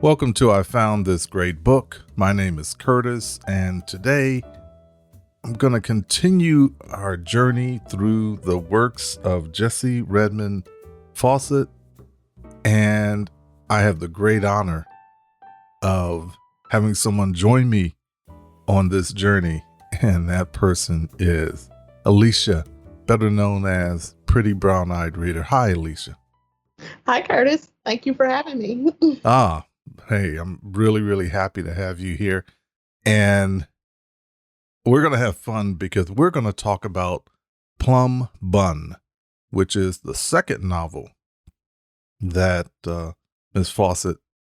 Welcome to I Found This Great Book. My name is Curtis, and today I'm going to continue our journey through the works of Jessie Redmon Fauset, and I have the great honor of having someone join me on this journey, and that person is Alicia, better known as Pretty Brown-Eyed Reader. Hi, Alicia. Hi, Curtis. Thank you for having me. Hey, I'm really happy to have you here. And we're going to have fun because we're going to talk about Plum Bun, which is the second novel that Ms. Fauset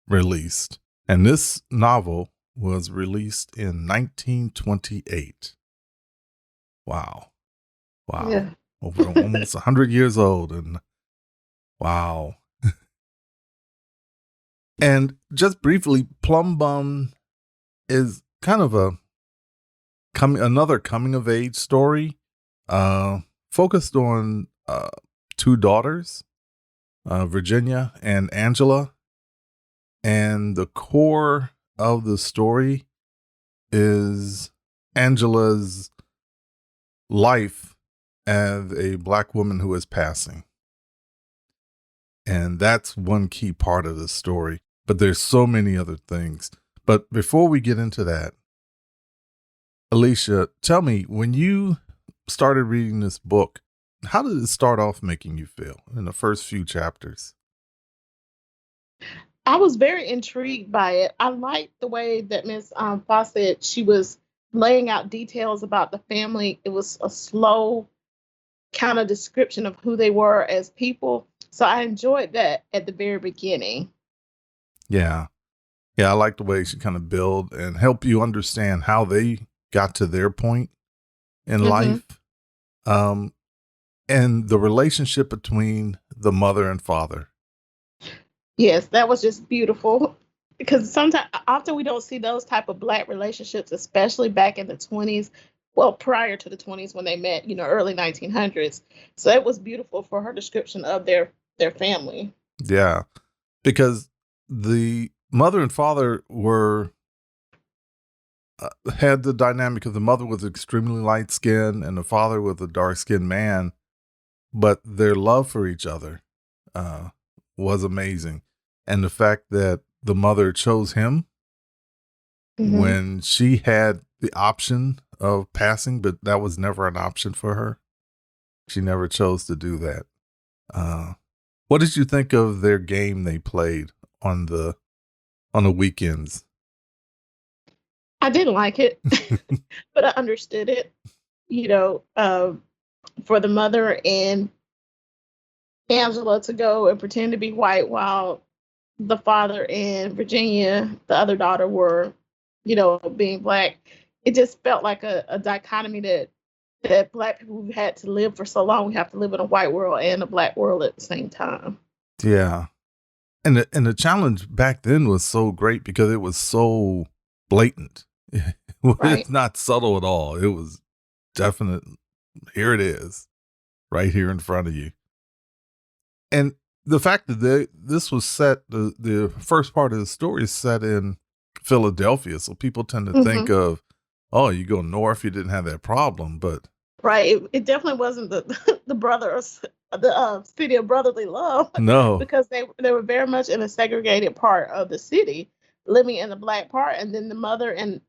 released. And this novel was released in 1928. Wow. Yeah. Over almost 100 years old. And wow. And just briefly, Plum Bun is kind of another coming of age story, focused on two daughters, Virginia and Angela. And the core of the story is Angela's life as a Black woman who is passing. And that's one key part of the story. But there's so many other things. But before we get into that, Alicia, tell me, when you started reading this book, how did it start off making you feel in the first few chapters? I was very intrigued by it. I liked the way that Miss Fawcett, she was laying out details about the family. It was a slow kind of description of who they were as people. So I enjoyed that at the very beginning. Yeah. I like the way she kind of build and help you understand how they got to their point in life. And the relationship between the mother and father. Yes, that was just beautiful. Because often we don't see those type of Black relationships, especially back in the 20s. Well, prior to the 20s when they met, early 1900s. So it was beautiful for her description of their family. Yeah, because the mother and father had the dynamic of the mother was extremely light skinned and the father was a dark skinned man, but their love for each other was amazing. And the fact that the mother chose him when she had the option of passing, but that was never an option for her. She never chose to do that. What did you think of their game they played on the weekends? I didn't like it, but I understood it. For the mother and Angela to go and pretend to be white while the father and Virginia, the other daughter, were, being Black. It just felt like a dichotomy that Black people who've had to live for so long, we have to live in a white world and a Black world at the same time. Yeah. And the challenge back then was so great because it was so blatant. Right. It's not subtle at all. It was definite. Here it is, right here in front of you. And the fact that this was set, the first part of the story is set in Philadelphia. So people tend to think of, oh, you go north, you didn't have that problem. But right. It definitely wasn't the brothers, the city of brotherly love. No. Because they were very much in a segregated part of the city, living in the Black part, and then the mother and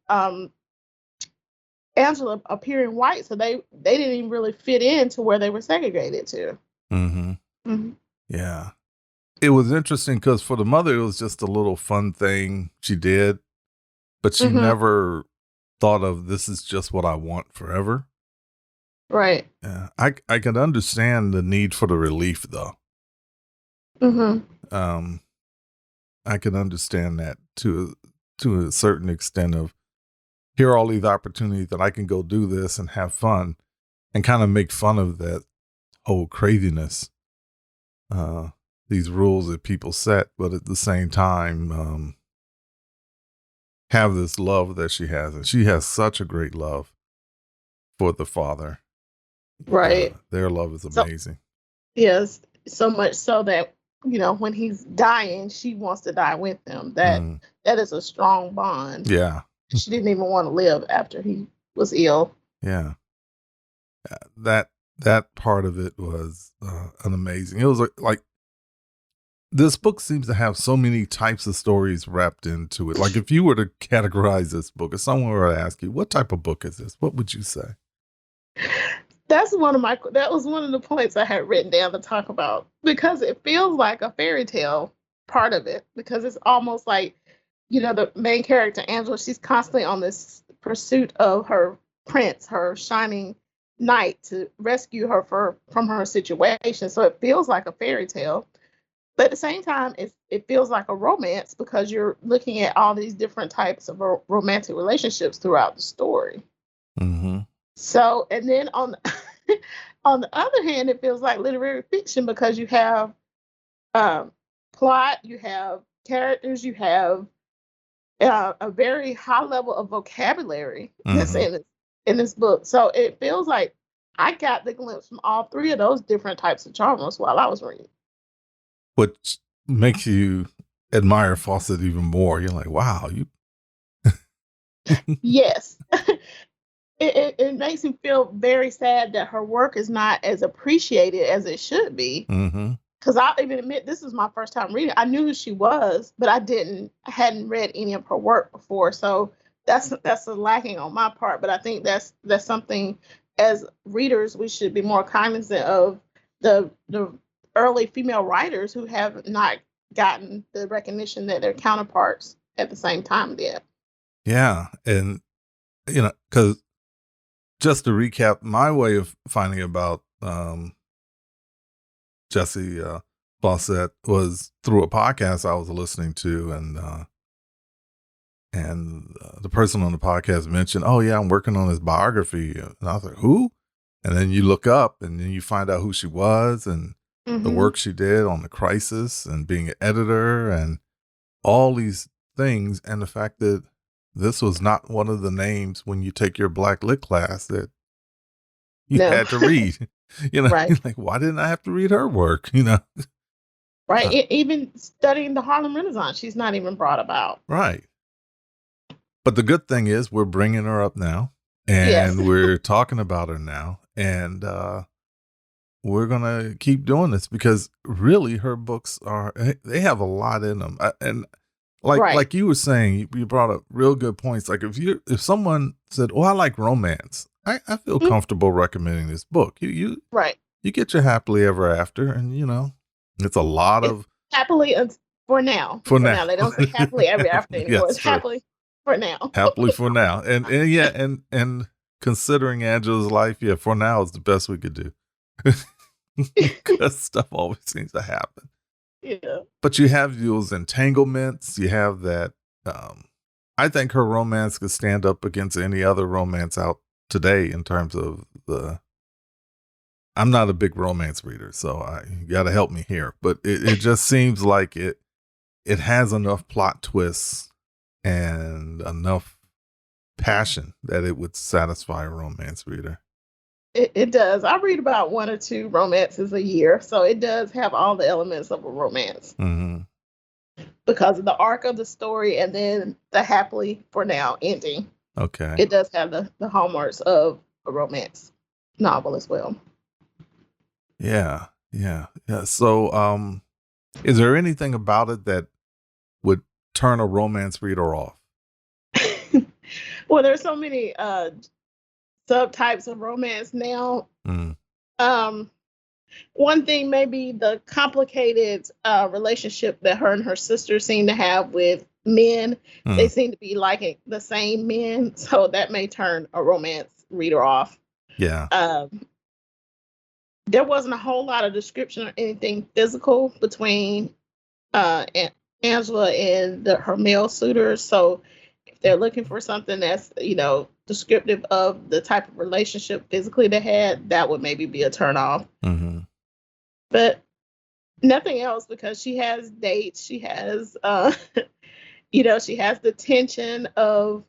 Angela appearing white, so they didn't even really fit into where they were segregated to. Yeah. It was interesting because for the mother, it was just a little fun thing she did, but she never thought of this is just what I want forever. Right. Yeah. I can understand the need for the relief though. I can understand that to a certain extent of here are all these opportunities that I can go do this and have fun and kind of make fun of that whole craziness. These rules that people set, but at the same time, have this love that she has. And she has such a great love for the father. Right. Their love is amazing. Yes. So much so that when he's dying, she wants to die with him. That Mm, that is a strong bond. yeah. She didn't even want to live after he was ill. Yeah. That part of it was an amazing. It was like this book seems to have so many types of stories wrapped into it. Like if you were to categorize this book, if someone were to ask you, what type of book is this? What would you say? That was one of the points I had written down to talk about, because it feels like a fairy tale, part of it, because it's almost like, the main character, Angela, she's constantly on this pursuit of her prince, her shining knight, to rescue her from her situation. So it feels like a fairy tale. But at the same time, it feels like a romance, because you're looking at all these different types of romantic relationships throughout the story. Mm-hmm. So, and then on the other hand, it feels like literary fiction, because you have plot, you have characters, you have a very high level of vocabulary that's Mm-hmm. in this book. So it feels like I got the glimpse from all three of those different types of genres while I was reading. Which makes you admire Fawcett even more. You're like, wow, you. Yes. It makes me feel very sad that her work is not as appreciated as it should be. Mm-hmm. Because I'll even admit, this is my first time reading. I knew who she was, but I hadn't read any of her work before. So that's a lacking on my part. But I think that's something, as readers, we should be more cognizant of, the early female writers who have not gotten the recognition that their counterparts at the same time did. Yeah, and because just to recap, my way of finding about Jessie Fauset was through a podcast I was listening to, and the person on the podcast mentioned, "Oh yeah, I'm working on his biography," and I was like, "Who?" And then you look up, and then you find out who she was and the Mm-hmm. work she did on the crisis and being an editor and all these things, and the fact that this was not one of the names when you take your Black Lit class that you No. had to read. Right. Like, why didn't I have to read her work? Right. Uh, Even studying the Harlem Renaissance, she's not even brought about. right. But the good thing is we're bringing her up now, Yes. and we're talking about her now, and we're gonna keep doing this because really her books they have a lot in them, and Right. like you were saying, you brought up real good points. Like if someone said, "Oh, I like romance," I feel Mhm. comfortable recommending this book. Right. You get your happily ever after, and it's a lot It's of happily for now. for For now. now. They don't say happily ever after anymore. Yes, It's true. happily for now. Happily for now, and yeah, and considering Angela's life, yeah, for now is the best we could do. Because stuff always seems to happen. Yeah. But you have those entanglements. You have that. I think her romance could stand up against any other romance out today in terms of the. I'm not a big romance reader, so you got to help me here. But it just seems like it has enough plot twists and enough passion that it would satisfy a romance reader. It does. I read about one or two romances a year. So it does have all the elements of a romance, Mm-hmm. because of the arc of the story and then the happily for now ending. Okay. It does have the hallmarks of a romance novel as well. Yeah. Yeah. Yeah. So, is there anything about it that would turn a romance reader off? Well, there's so many subtypes of romance now. Mm. Um, One thing may be the complicated relationship that her and her sister seem to have with men. They Mm. seem to be liking the same men, so that may turn a romance reader off. Yeah. There wasn't a whole lot of description or anything physical between Angela and her male suitors. So if they're looking for something that's descriptive of the type of relationship physically they had, that would maybe be a turnoff. Mm-hmm. But nothing else, because she has dates. She has she has the tension of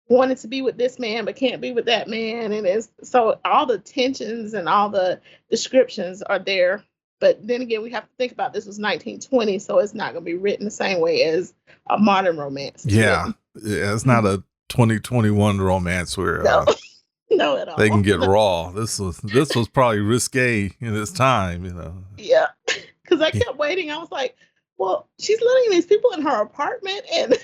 wanting to be with this man but can't be with that man, and it's so all the tensions and all the descriptions are there But then again, we have to think about this was 1920, so it's not going to be written the same way as a modern romance is Yeah. written. Yeah, it's not a 2021 romance where No, no at they can all. get No. raw. This was probably risque in its time, you know. Yeah, because I kept waiting. I was like, well, she's letting these people in her apartment and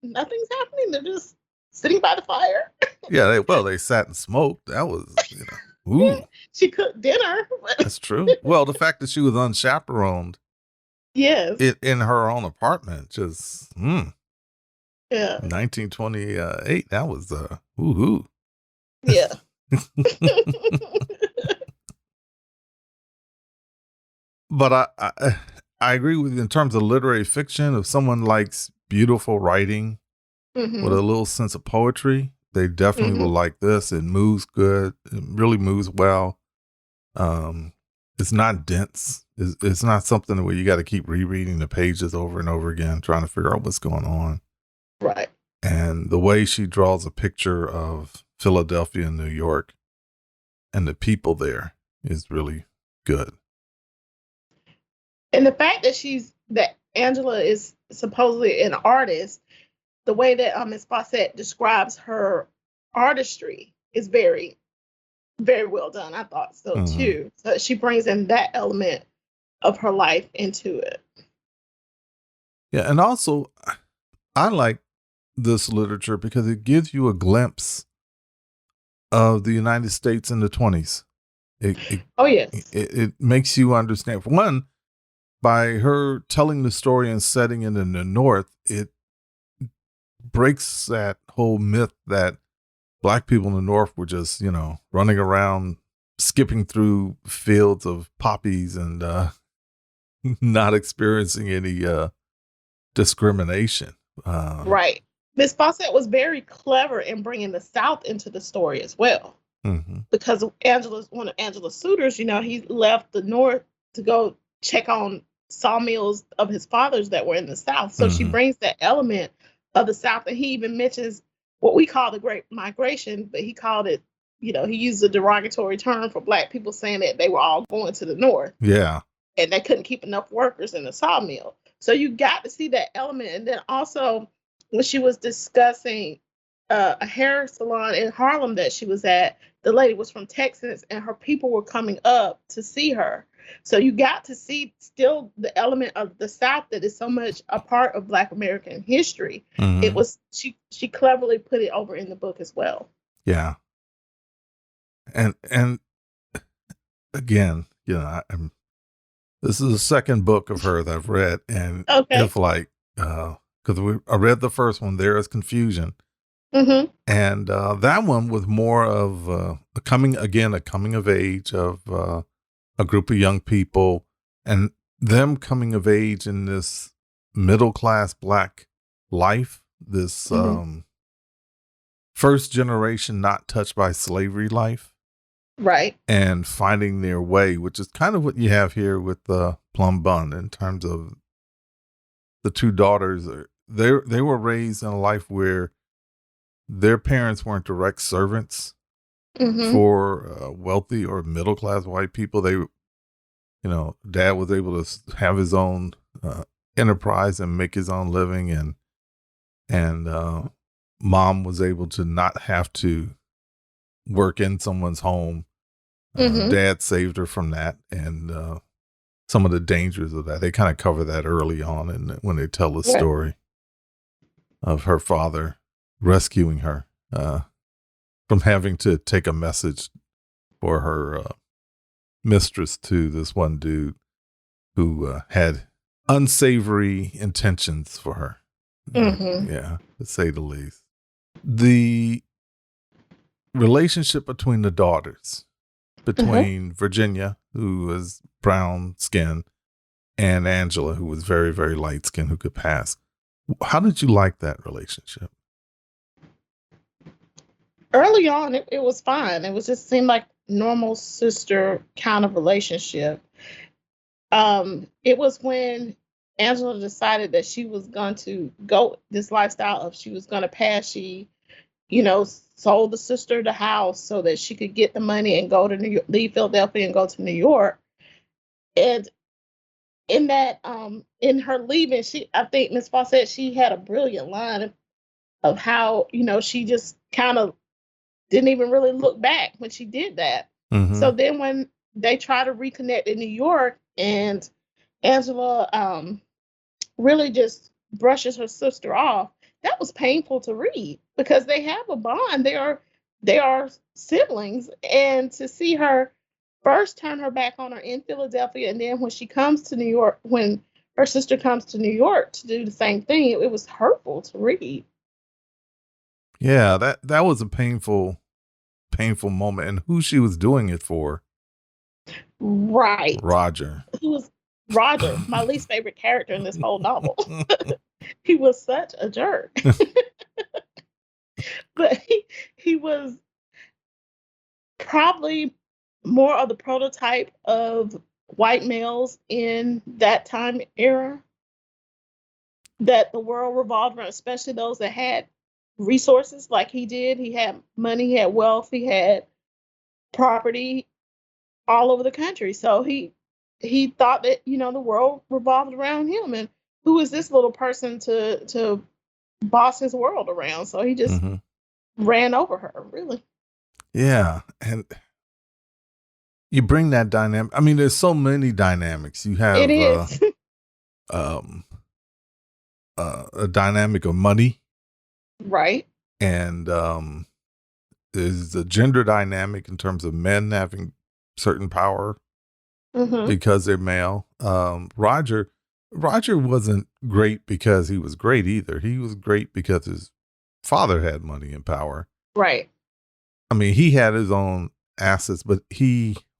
nothing's happening. They're just sitting by the fire. Yeah, they sat and smoked. That was, you know, Yeah, ooh, she cooked dinner. But that's true. Well, the fact that she was unchaperoned yes, in her own apartment, just yeah, 1928. That was woohoo. yeah. But I agree with you in terms of literary fiction. If someone likes beautiful writing with hmm a little sense of poetry, they definitely hmm will like this. It moves good. It really moves well. It's not dense. It's not something where you got to keep rereading the pages over and over again, trying to figure out what's going on. Right. And the way she draws a picture of Philadelphia and New York and the people there is really good. And the fact that Angela is supposedly an artist, the way that Miss Faucet describes her artistry is very, very well done. I thought so Hmm. too. So she brings in that element of her life into it. Yeah. And also, I like this literature because it gives you a glimpse of the United States in the 20s. It, it, Oh yes. it makes you understand. For one, by her telling the story and setting it in the North, it breaks that whole myth that Black people in the North were just, you know, running around, skipping through fields of poppies and not experiencing any discrimination. Right. Miss Fawcett was very clever in bringing the South into the story as well. Mhm. Because one of Angela's suitors, he left the North to go check on sawmills of his father's that were in the South. So she Mhm. brings that element of the South, and he even mentions what we call the Great Migration, but he called it, he used a derogatory term for Black people, saying that they were all going to the North Yeah. and they couldn't keep enough workers in the sawmill. So you got to see that element. And then also when she was discussing a hair salon in Harlem that she was at, the lady was from Texas and her people were coming up to see her. So you got to see still the element of the South that is so much a part of Black American history. It Mhm. was she cleverly put it over in the book as well. Yeah. And again, you know, this is the second book of her that I've read, and Okay. if like, because I read the first one, There Is Confusion, Mm-hmm. and that one was more of a coming of age of a group of young people, and them coming of age in this middle class Black life, this Mm-hmm. first generation not touched by slavery life Right. and finding their way, which is kind of what you have here with Plum Bun in terms of the two daughters. They were raised in a life where their parents weren't direct servants Mm-hmm. for wealthy or middle class white people. They, you know, dad was able to have his own enterprise and make his own living, and mom was able to not have to work in someone's home. Mm-hmm. Dad saved her from that, and some of the dangers of that. They kind of cover that early on, and when they tell the Right. story of her father rescuing her from having to take a message for her mistress to this one dude who had unsavory intentions for her. Mm-hmm. Yeah, to say the least. The relationship between the daughters, Mm-hmm. between Virginia, who was brown skin, and Angela, who was very, very light skinned, who could pass. How did you like that relationship? Early on, it was fine. It was just seemed like normal sister kind of relationship. It was when Angela decided that she was going to go this lifestyle of she was going to pass. She, sold the sister the house so that she could get the money and go to leave Philadelphia and go to New York. And in that, in her leaving, I think Miss Faucet, she had a brilliant line of how, she just kind of didn't even really look back when she did that. Mm-hmm. So then when they try to reconnect in New York, and Angela really just brushes her sister off, that was painful to read because they have a bond. They are siblings, and to see her first turn her back on her in Philadelphia, and then when she comes to New York, when her sister comes to New York to do the same thing, it was hurtful to read. Yeah, that was a painful moment. And who she was doing it for? Right. Roger. Who was Roger, my least favorite character in this whole novel. He was such a jerk. But he was probably more of the prototype of white males in that time era that the world revolved around, especially those that had resources like he did. He had money, he had wealth, he had property all over the country. So he thought that, the world revolved around him, and who is this little person to boss his world around? So he just Mm-hmm. ran over her, really. Yeah, and you bring that dynamic. I mean, there's so many dynamics. You It have is. um, a dynamic of money, Right. and there's a gender dynamic in terms of men having certain power Mm-hmm. because they're male. Roger wasn't great because he was great either. He was great because his father had money and power. Right. I mean, he had his own assets, but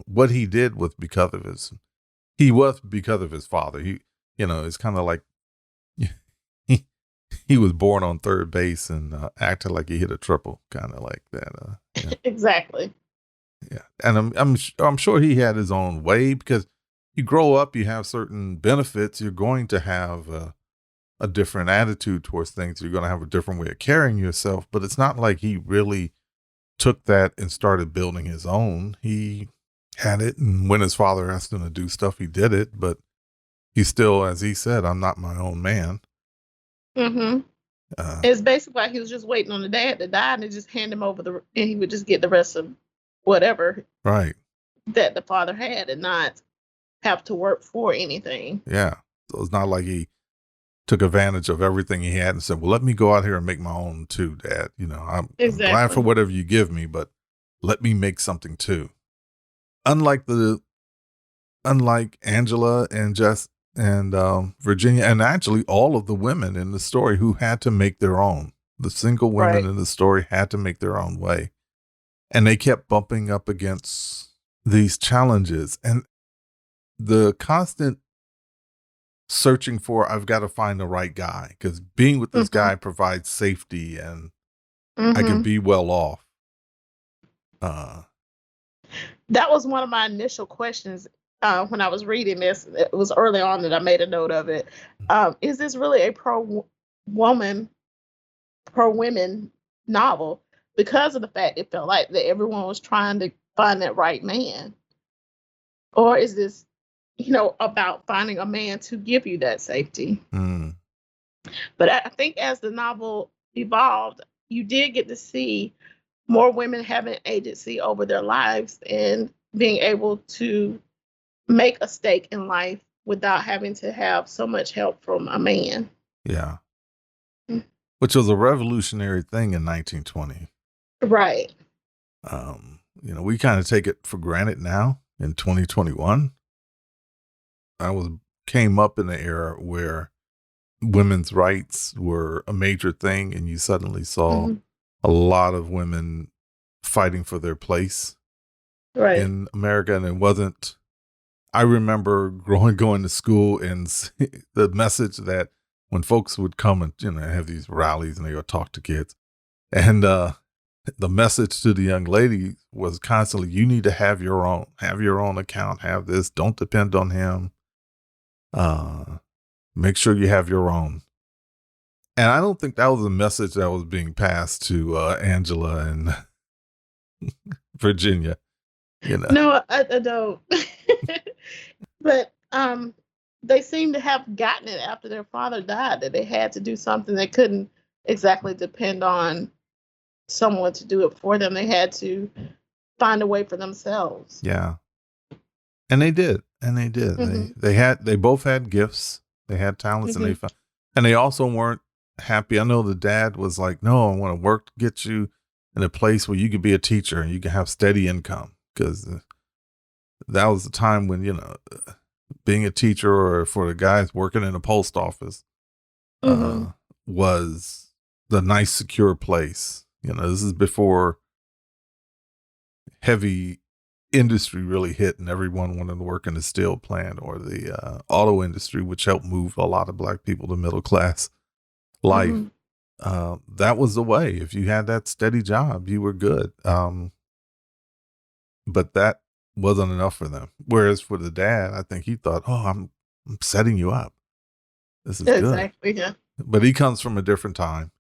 what he did was because of his father. It's kind of like he he was born on third base and acted like he hit a triple, kind of like that. Yeah. Exactly. Yeah, and I'm sure he had his own way because you grow up, you have certain benefits. You're going to have a different attitude towards things. You're going to have a different way of carrying yourself. But it's not like he really took that and started building his own. He had it, and when his father asked him to do stuff, he did it. But he still, as he said, I'm not my own man. Mm-hmm. It's basically like he was just waiting on the dad to die, and they just hand him over and he would just get the rest of whatever Right. that the father had, and not have to work for anything. Yeah. So it's not like he took advantage of everything he had and said, well, let me go out here and make my own too, Dad. I'm glad for whatever you give me, but let me make something too. Unlike Angela and Jess and Virginia, and actually all of the women in the story who had to make their own. The single women in the story had to make their own way. And they kept bumping up against these challenges. And the constant searching for, I've got to find the right guy, because being with this guy provides safety and I can be well off. That was one of my initial questions when I was reading this. It was early on that I made a note of it. Is this really a pro-women novel? Because of the fact it felt like that everyone was trying to find that right man. Or is this, about finding a man to give you that safety? Mm. But I think as the novel evolved, you did get to see more women having agency over their lives and being able to make a stake in life without having to have so much help from a man. Yeah. Which was a revolutionary thing in 1920. Right. We kind of take it for granted now in 2021. Came up in an era where women's rights were a major thing, and you suddenly saw a lot of women fighting for their place in America. And it wasn't, I remember going to school and the message that when folks would come and, have these rallies and they would talk to kids, and the message to the young lady was constantly, you need to have your own account, have this, don't depend on him. Make sure you have your own. And I don't think that was a message that was being passed to Angela and Virginia. No, I don't. But they seem to have gotten it after their father died, that they had to do something. They couldn't exactly depend on someone to do it for them. They had to find a way for themselves. Yeah. And they did. And they did. Hmm. They both had gifts. They had talents, and Hmm. and they also weren't happy. I know the dad was like, "No, I want to work to get you in a place where you could be a teacher and you can have steady income." Because that was the time when, being a teacher, or for the guys working in a post office, Hmm. was the nice, secure place. This is before heavy industry really hit and everyone wanted to work in the steel plant or the auto industry, which helped move a lot of black people to middle class life. Hmm. That was the way. If you had that steady job, you were good. But that wasn't enough for them. Whereas for the dad, I think he thought, "Oh, I'm setting you up. This is good." Exactly. Yeah. But he comes from a different time,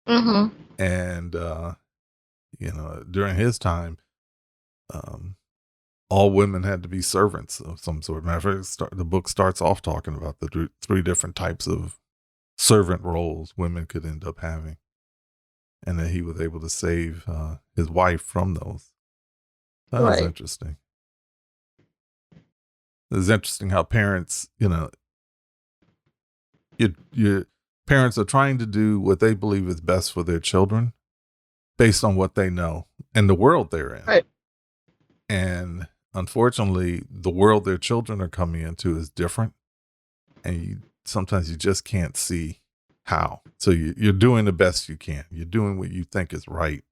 Hmm. and during his time, um, all women had to be servants of some sort. Matter of fact, the book starts off talking about the three different types of servant roles women could end up having, and that he was able to save his wife from those. That was Right. interesting. It's interesting how parents, your parents are trying to do what they believe is best for their children based on what they know and the world they're in. Right. And unfortunately, the world their children are coming into is different. And sometimes you just can't see how. So you're doing the best you can. You're doing what you think is right.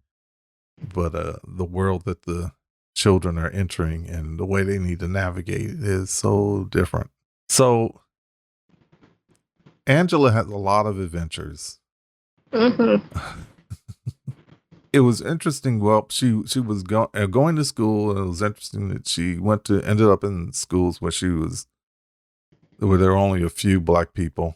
But the world that the children are entering and the way they need to navigate is so different. So Angela has a lot of adventures. Hmm. It was interesting. Well, she was going to school, and it was interesting that she ended up in schools where there were only a few black people,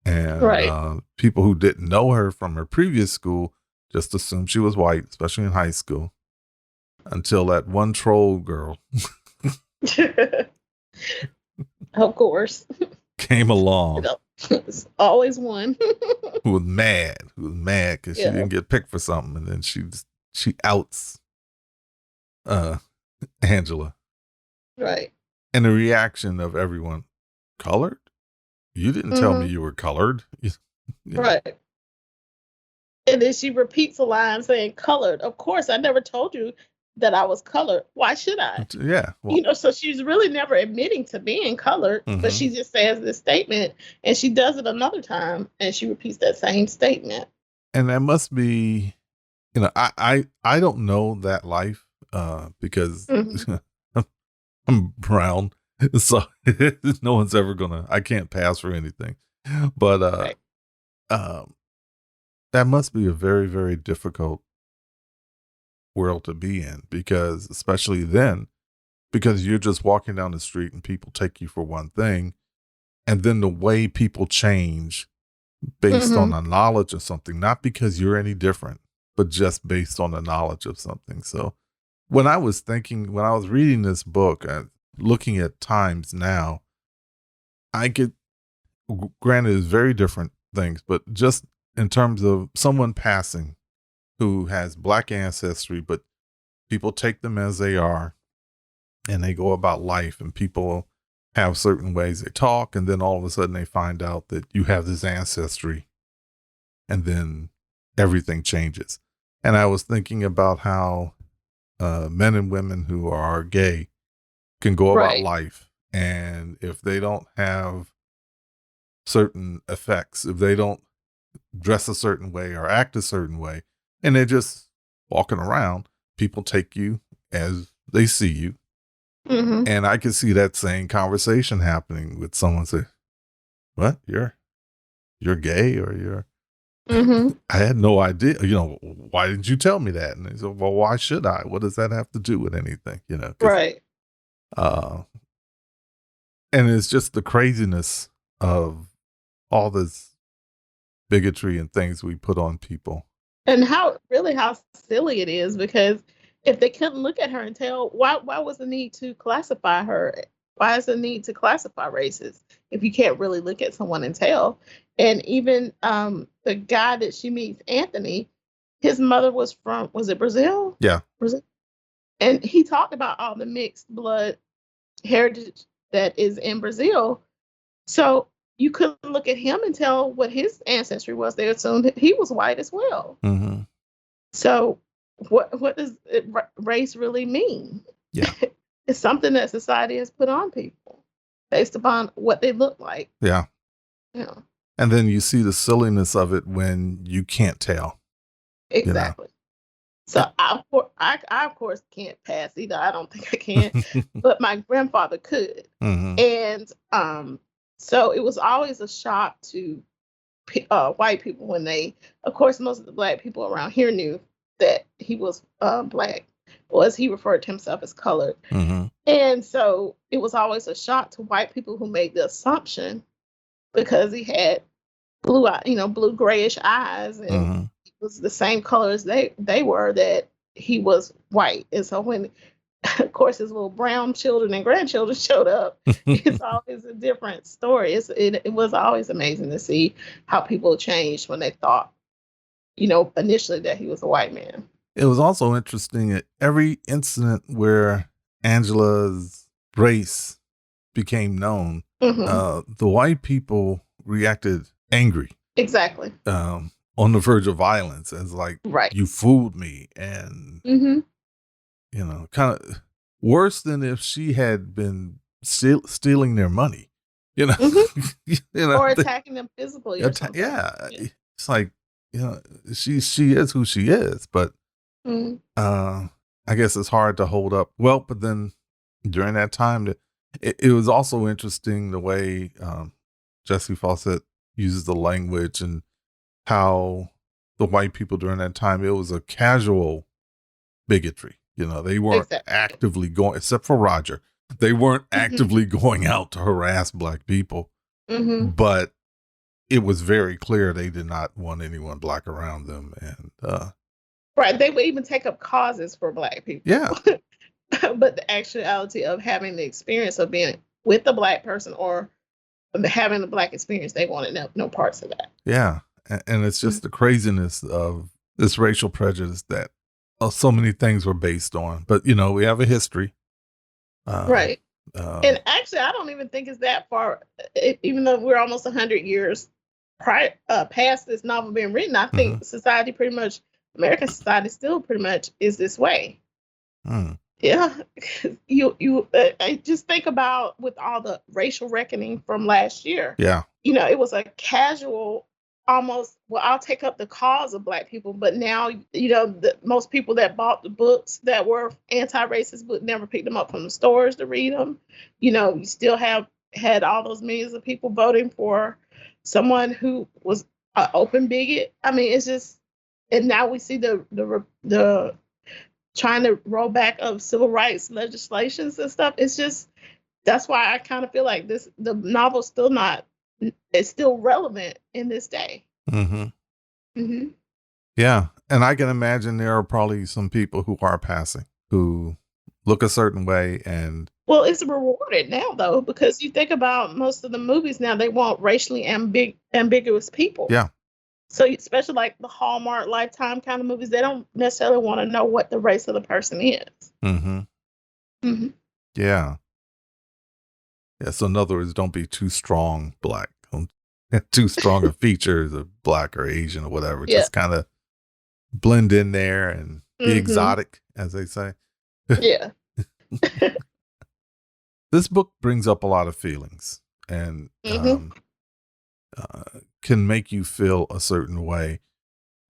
and Right. people who didn't know her from her previous school just assumed she was white, especially in high school, until that one troll girl Of course. came along It's always one. who was mad because she Yeah. didn't get picked for something, and then she outs uh Angela, Right. and the reaction of everyone, colored? You didn't tell me Hmm. you were colored. You know, Right. And then she repeats a line saying, colored. Of course, I never told you that I was colored. Why should I? yeah. Well, So she's really never admitting to being colored, but hmm she just says this statement and she does it another time and she repeats that same statement. and that must be, I don't know that life because Hmm. I'm brown, so no one's ever I can't pass for anything. But Right. um, that must be a very, very difficult world to be in, because especially then, because you're just walking down the street and people take you for one thing, and then the way people change based on Hmm. the knowledge of something, not because you're any different, but just based on the knowledge of something. So when I was reading this book, looking at times now, I get, granted, it's very different things, but just in terms of someone passing who has black ancestry, but people take them as they are and they go about life, and people have certain ways they talk, and then all of a sudden they find out that you have this ancestry, and then everything changes. And I was thinking about how men and women who are gay can go about Right. life, and if they don't have certain effects, if they don't dress a certain way or act a certain way, and they're just walking around, people take you as they see you. Hmm. And I could see that same conversation happening with someone say, "What? You're gay, or you're?" Hmm. I had no idea. Why didn't you tell me that? And they said, "Well, why should I? What does that have to do with anything?" Because Right. uh, and it's just the craziness of all this bigotry and things we put on people. And how silly it is, because if they couldn't look at her and tell, why was the need to classify her? Why is the need to classify races if you can't really look at someone and tell? And even the guy that she meets, Anthony, his mother was it Brazil? Yeah. Brazil. And he talked about all the mixed blood heritage that is in Brazil. So you couldn't look at him and tell what his ancestry was. They assumed that he was white as well. Mm-hmm. So what does race really mean? Yeah. It's something that society has put on people based upon what they look like. Yeah. Yeah. And then you see the silliness of it when you can't tell. Exactly. So I of course can't pass either. I don't think I can, but my grandfather could. Mm-hmm. And so it was always a shock to white people when they, of course, most of the black people around here knew that he was black, or as he referred to himself as colored. Mm-hmm. And so it was always a shock to white people who made the assumption because he had blue grayish eyes, and Mm-hmm. he was the same color as they were, that he was white. And so when, of course, his little brown children and grandchildren showed up, it's always a different story. It was always amazing to see how people changed when they thought, initially that he was a white man. It was also interesting at every incident where Angela's race became known, the white people reacted angry. Exactly. On the verge of violence, as like, right. You fooled me. And, kind of worse than if she had been stealing their money, or attacking them physically or something. Yeah. It's like, she is who she is, but I guess it's hard to hold up. Well, but then during that time, it was also interesting the way Jessie Fauset uses the language and how the white people during that time, it was a casual bigotry. They weren't actively going, except for Roger, they weren't actively going out to harass black people. But it was very clear they did not want anyone black around them. And right, they would even take up causes for black people. Yeah. But the actuality of having the experience of being with a black person or having a black experience, they wanted no parts of that. Yeah. And it's just the craziness of this racial prejudice that so many things were based on. But, we have a history. Right. And actually, I don't even think it's that far, even though we're almost 100 years past this novel being written. I think society pretty much, American society still pretty much is this way. Yeah. I just think about with all the racial reckoning from last year. Yeah. It was a casual, almost, well, I'll take up the cause of black people, but now, most people that bought the books that were anti-racist books never picked them up from the stores to read them. You still had all those millions of people voting for someone who was an open bigot. I mean, it's just, and now we see the trying to roll back of civil rights legislations and stuff. It's just, that's why I kind of feel like the novel's it's still relevant in this day. Yeah. And I can imagine there are probably some people who are passing who look a certain way. And well, it's rewarded now though, because you think about most of the movies now, they want racially ambiguous people. Yeah. So especially like the Hallmark Lifetime kind of movies, they don't necessarily want to know what the race of the person is. Yeah. Yeah. So in other words, don't be too strong black. Don't have too strong of features of black or Asian or whatever. Yeah. Just kind of blend in there and be exotic, as they say. Yeah. This book brings up a lot of feelings and can make you feel a certain way.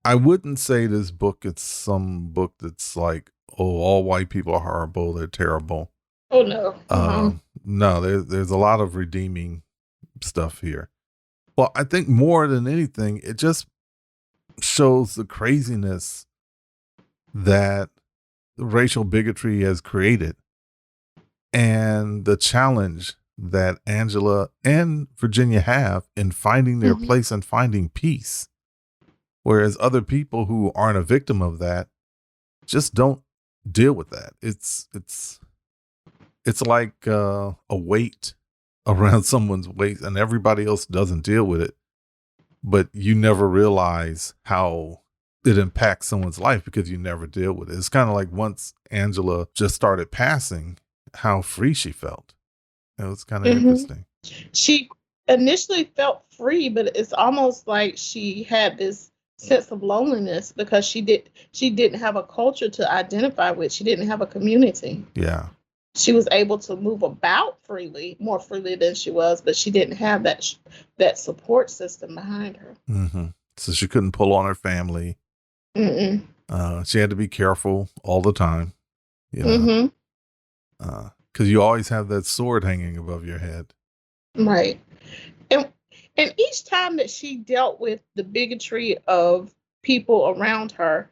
I wouldn't say this book, it's some book that's like, oh, all white people are horrible, they're terrible. Oh, no. No, there's a lot of redeeming stuff here. Well, I think more than anything, it just shows the craziness that racial bigotry has created and the challenge that Angela and Virginia have in finding their place and finding peace. Whereas other people who aren't a victim of that just don't deal with that. It's it's like a weight around someone's waist, and everybody else doesn't deal with it, but you never realize how it impacts someone's life because you never deal with it. It's kind of like once Angela just started passing, how free she felt. It was kind of interesting. She initially felt free, but it's almost like she had this sense of loneliness because she didn't have a culture to identify with. She didn't have a community. Yeah. She was able to move about freely, more freely than she was, but she didn't have that support system behind her. Mm-hmm. So she couldn't pull on her family. She had to be careful all the time, you know, because you always have that sword hanging above your head. Right. And each time that she dealt with the bigotry of people around her,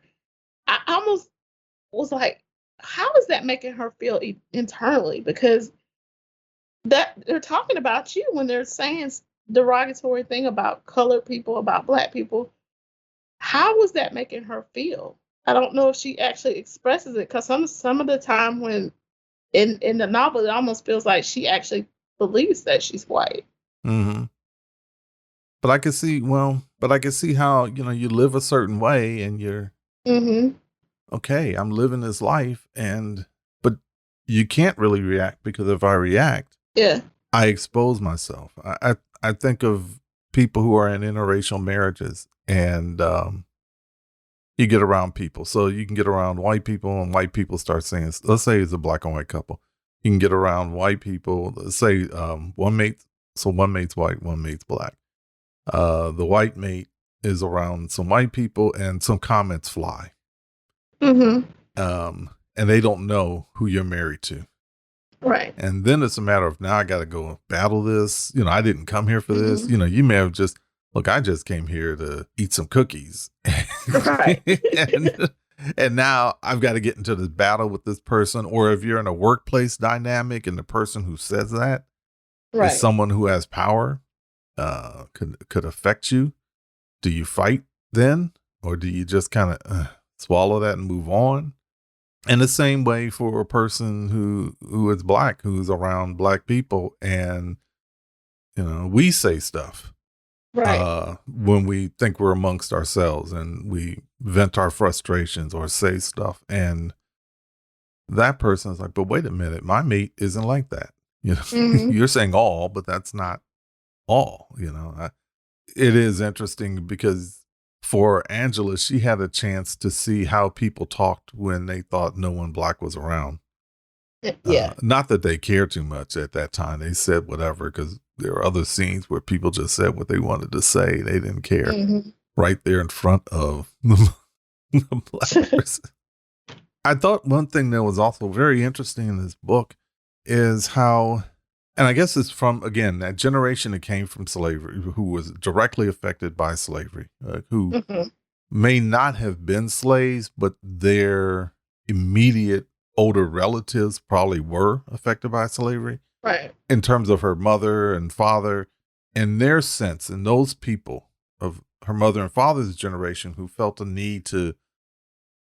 I almost was like, how is that making her feel internally? Because that they're talking about you when they're saying derogatory thing about colored people, about Black people. How was that making her feel? I don't know if she actually expresses it, because some of the time when in the novel, it almost feels like she actually believes that she's white. Mm-hmm. But I can see how, you know, you live a certain way and you're okay, I'm living this life, but you can't really react, because if I react, I expose myself. I think of people who are in interracial marriages, and you get around people. So you can get around white people, and white people start saying, let's say it's a Black and white couple. You can get around white people, let's say one mate's white, one mate's Black. The white mate is around some white people, and some comments fly. And they don't know who you're married to. Right. And then it's a matter of, now I got to go battle this. You know, I didn't come here for this. You know, you may have just, look, I just came here to eat some cookies. Right. and now I've got to get into this battle with this person. Or if you're in a workplace dynamic and the person who says that is someone who has power, could affect you, do you fight then? Or do you just kind of swallow that and move on? And the same way for a person who is Black, who's around Black people, and, you know, we say stuff when we think we're amongst ourselves, and we vent our frustrations or say stuff, and that person is like, but wait a minute, my mate isn't like that. You know, you're saying all, but that's not all. You know, it is interesting because for Angela, she had a chance to see how people talked when they thought no one Black was around. Not that they cared too much at that time. They said whatever, because there were other scenes where people just said what they wanted to say. They didn't care right there in front of the Black person. I thought one thing that was also very interesting in this book is how, and I guess it's from, again, that generation that came from slavery, who was directly affected by slavery, who may not have been slaves, but their immediate older relatives probably were affected by slavery. Right. In terms of her mother and father, and their sense, and those people of her mother and father's generation who felt a need to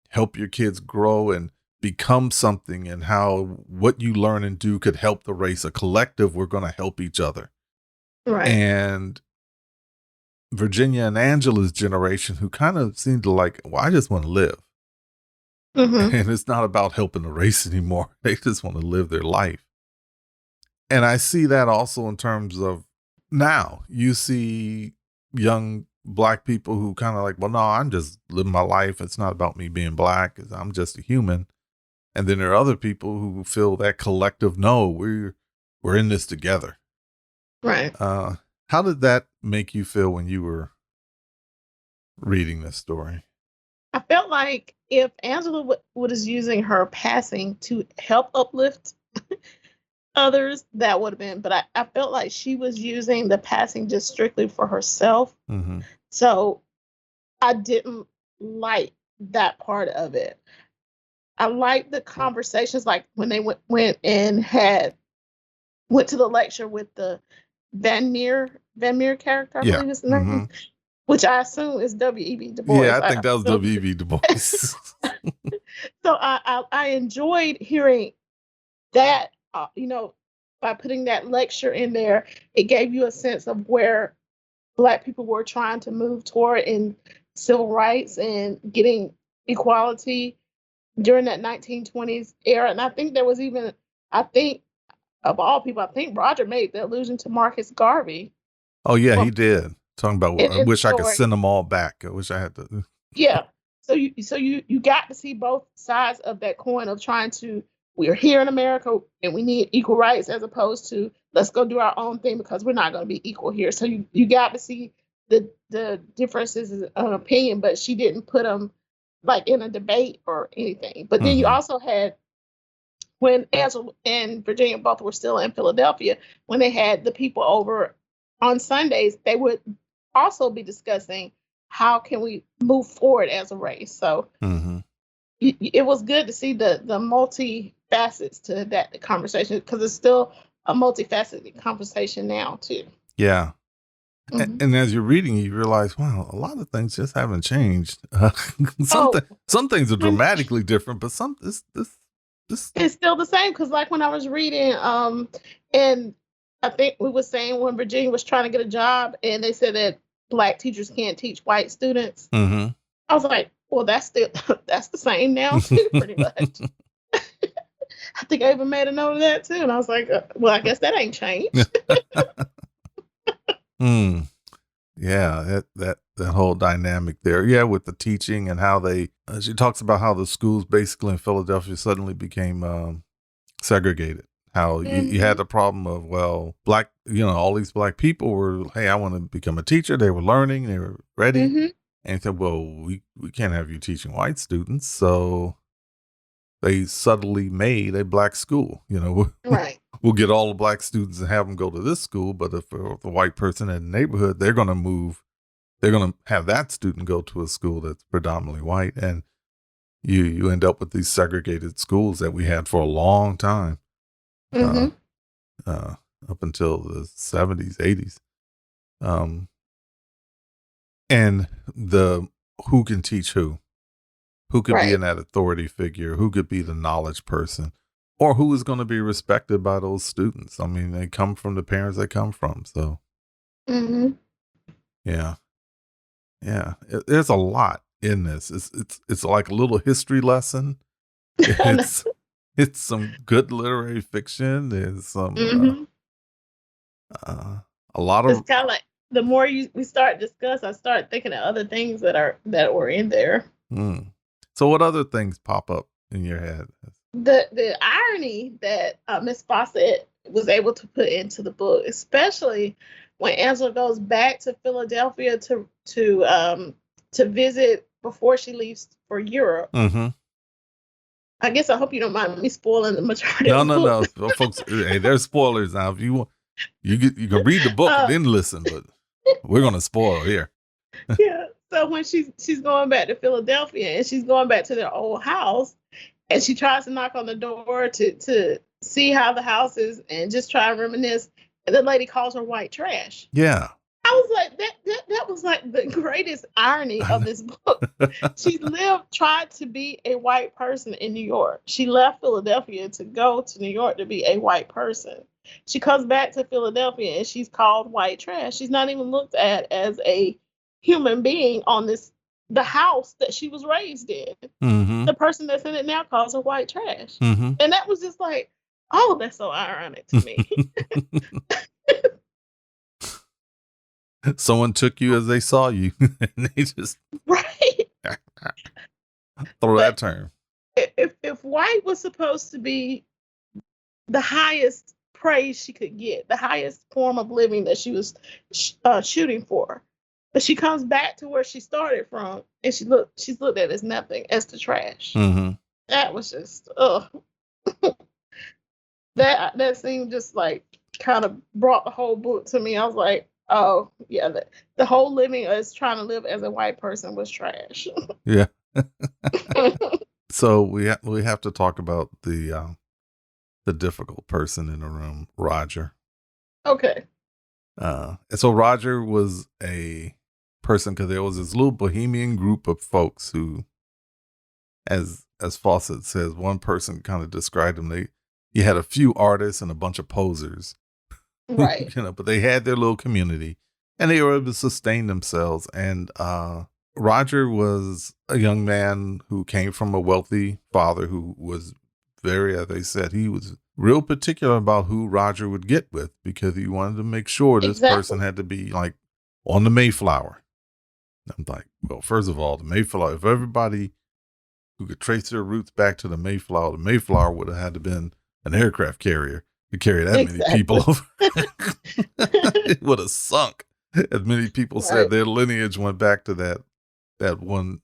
help your kids grow and become something, and how what you learn and do could help the race. A collective, we're going to help each other. Right. And Virginia and Angela's generation, who kind of seemed to like, well, I just want to live. And it's not about helping the race anymore. They just want to live their life. And I see that also in terms of now you see young Black people who kind of like, well, no, I'm just living my life. It's not about me being Black. I'm just a human. And then there are other people who feel that collective, no, we're in this together. Right. How did that make you feel when you were reading this story? I felt like if Angela was using her passing to help uplift others, that would have been, but I felt like she was using the passing just strictly for herself. So I didn't like that part of it. I liked the conversations, like when they went and went to the lecture with the Van Meer character, I believe his name, which I assume is W.E.B. Du Bois. Yeah, I think that was W.E.B. Du Bois. So I enjoyed hearing that by putting that lecture in there, it gave you a sense of where Black people were trying to move toward in civil rights and getting equality during that 1920s era. And I think there was even, I think, of all people, I think Roger made the allusion to Marcus Garvey. Oh yeah, he did. Talking about, I In the wish I could story. send them all back. I wish I had to. Yeah. So you got to see both sides of that coin of trying to, we're here in America and we need equal rights, as opposed to let's go do our own thing because we're not going to be equal here. So you got to see the differences of opinion, but she didn't put them like in a debate or anything. But then you also had, when Angela and Virginia both were still in Philadelphia, when they had the people over on Sundays, they would also be discussing how can we move forward as a race. So it was good to see the multi facets to that conversation, because it's still a multifaceted conversation now too. Yeah. And as you're reading, you realize, wow, a lot of things just haven't changed. Some things are dramatically different, but this it's still the same. Because like when I was reading, and I think we were saying when Virginia was trying to get a job, and they said that Black teachers can't teach white students. I was like, well, that's the same now too, pretty much. I think I even made a note of that too, and I was like, well, I guess that ain't changed. Yeah, that whole dynamic there. Yeah, with the teaching and how she talks about how the schools basically in Philadelphia suddenly became segregated. How you had the problem of, well, Black, all these Black people were, hey, I want to become a teacher. They were learning, they were ready. And he said, well, we can't have you teaching white students. So they subtly made a Black school, Right. We'll get all the Black students and have them go to this school. But if the white person in the neighborhood, they're going to move. They're going to have that student go to a school that's predominantly white. And you end up with these segregated schools that we had for a long time, up until the 70s, 80s. And who can teach who could be in that authority figure, who could be the knowledge person, or who is going to be respected by those students. I mean, they come from the parents they come from. So, yeah. There's a lot in this. It's like a little history lesson. It's some good literary fiction. There's some a lot of. It's kind of like the more we start discuss, I start thinking of other things that were in there. So, what other things pop up in your head? The irony that Miss Faucet was able to put into the book, especially when Angela goes back to Philadelphia to visit before she leaves for Europe. I guess I hope you don't mind me spoiling the majority. No, folks. Hey, there's spoilers now. If you want, you can read the book and then listen, but we're gonna spoil here. Yeah. So when she's going back to Philadelphia and she's going back to their old house, and she tries to knock on the door to see how the house is and just try and reminisce, and the lady calls her white trash. Yeah. I was like, that was like the greatest irony of this book. She tried to be a white person in New York. She left Philadelphia to go to New York to be a white person. She comes back to Philadelphia and she's called white trash. She's not even looked at as a human being on the house that she was raised in. The person that's in it now calls her white trash. And that was just like, oh, that's so ironic to me. Someone took you as they saw you, and they just throw that term. If white was supposed to be the highest praise she could get, the highest form of living that she was shooting for, but she comes back to where she started from, and she's looked at as nothing, as the trash. That was just that seemed just like kind of brought the whole book to me. I was like, oh yeah, the whole living as trying to live as a white person was trash. Yeah. So we have to talk about the difficult person in the room, Roger. Okay. So Roger was a person, because there was this little bohemian group of folks who, as Faucet says, one person kind of described them. you had a few artists and a bunch of posers, Right. but they had their little community and they were able to sustain themselves. And Roger was a young man who came from a wealthy father who was very, as they said, he was real particular about who Roger would get with because he wanted to make sure this person had to be like on the Mayflower. I'm like, well, first of all, the Mayflower, if everybody who could trace their roots back to the Mayflower would have had to been an aircraft carrier to carry that many people over. It would have sunk. As many people said, their lineage went back to that one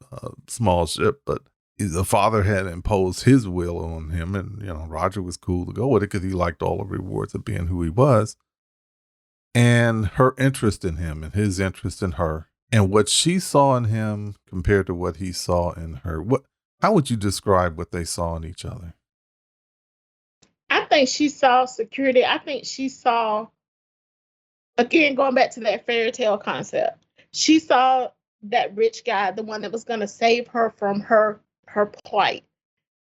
small ship, but the father had imposed his will on him, and Roger was cool to go with it because he liked all the rewards of being who he was, and her interest in him and his interest in her, and what she saw in him compared to what he saw in her. How would you describe what they saw in each other? I think she saw security. I think she saw, again, going back to that fairy tale concept, she saw that rich guy, the one that was going to save her from her plight.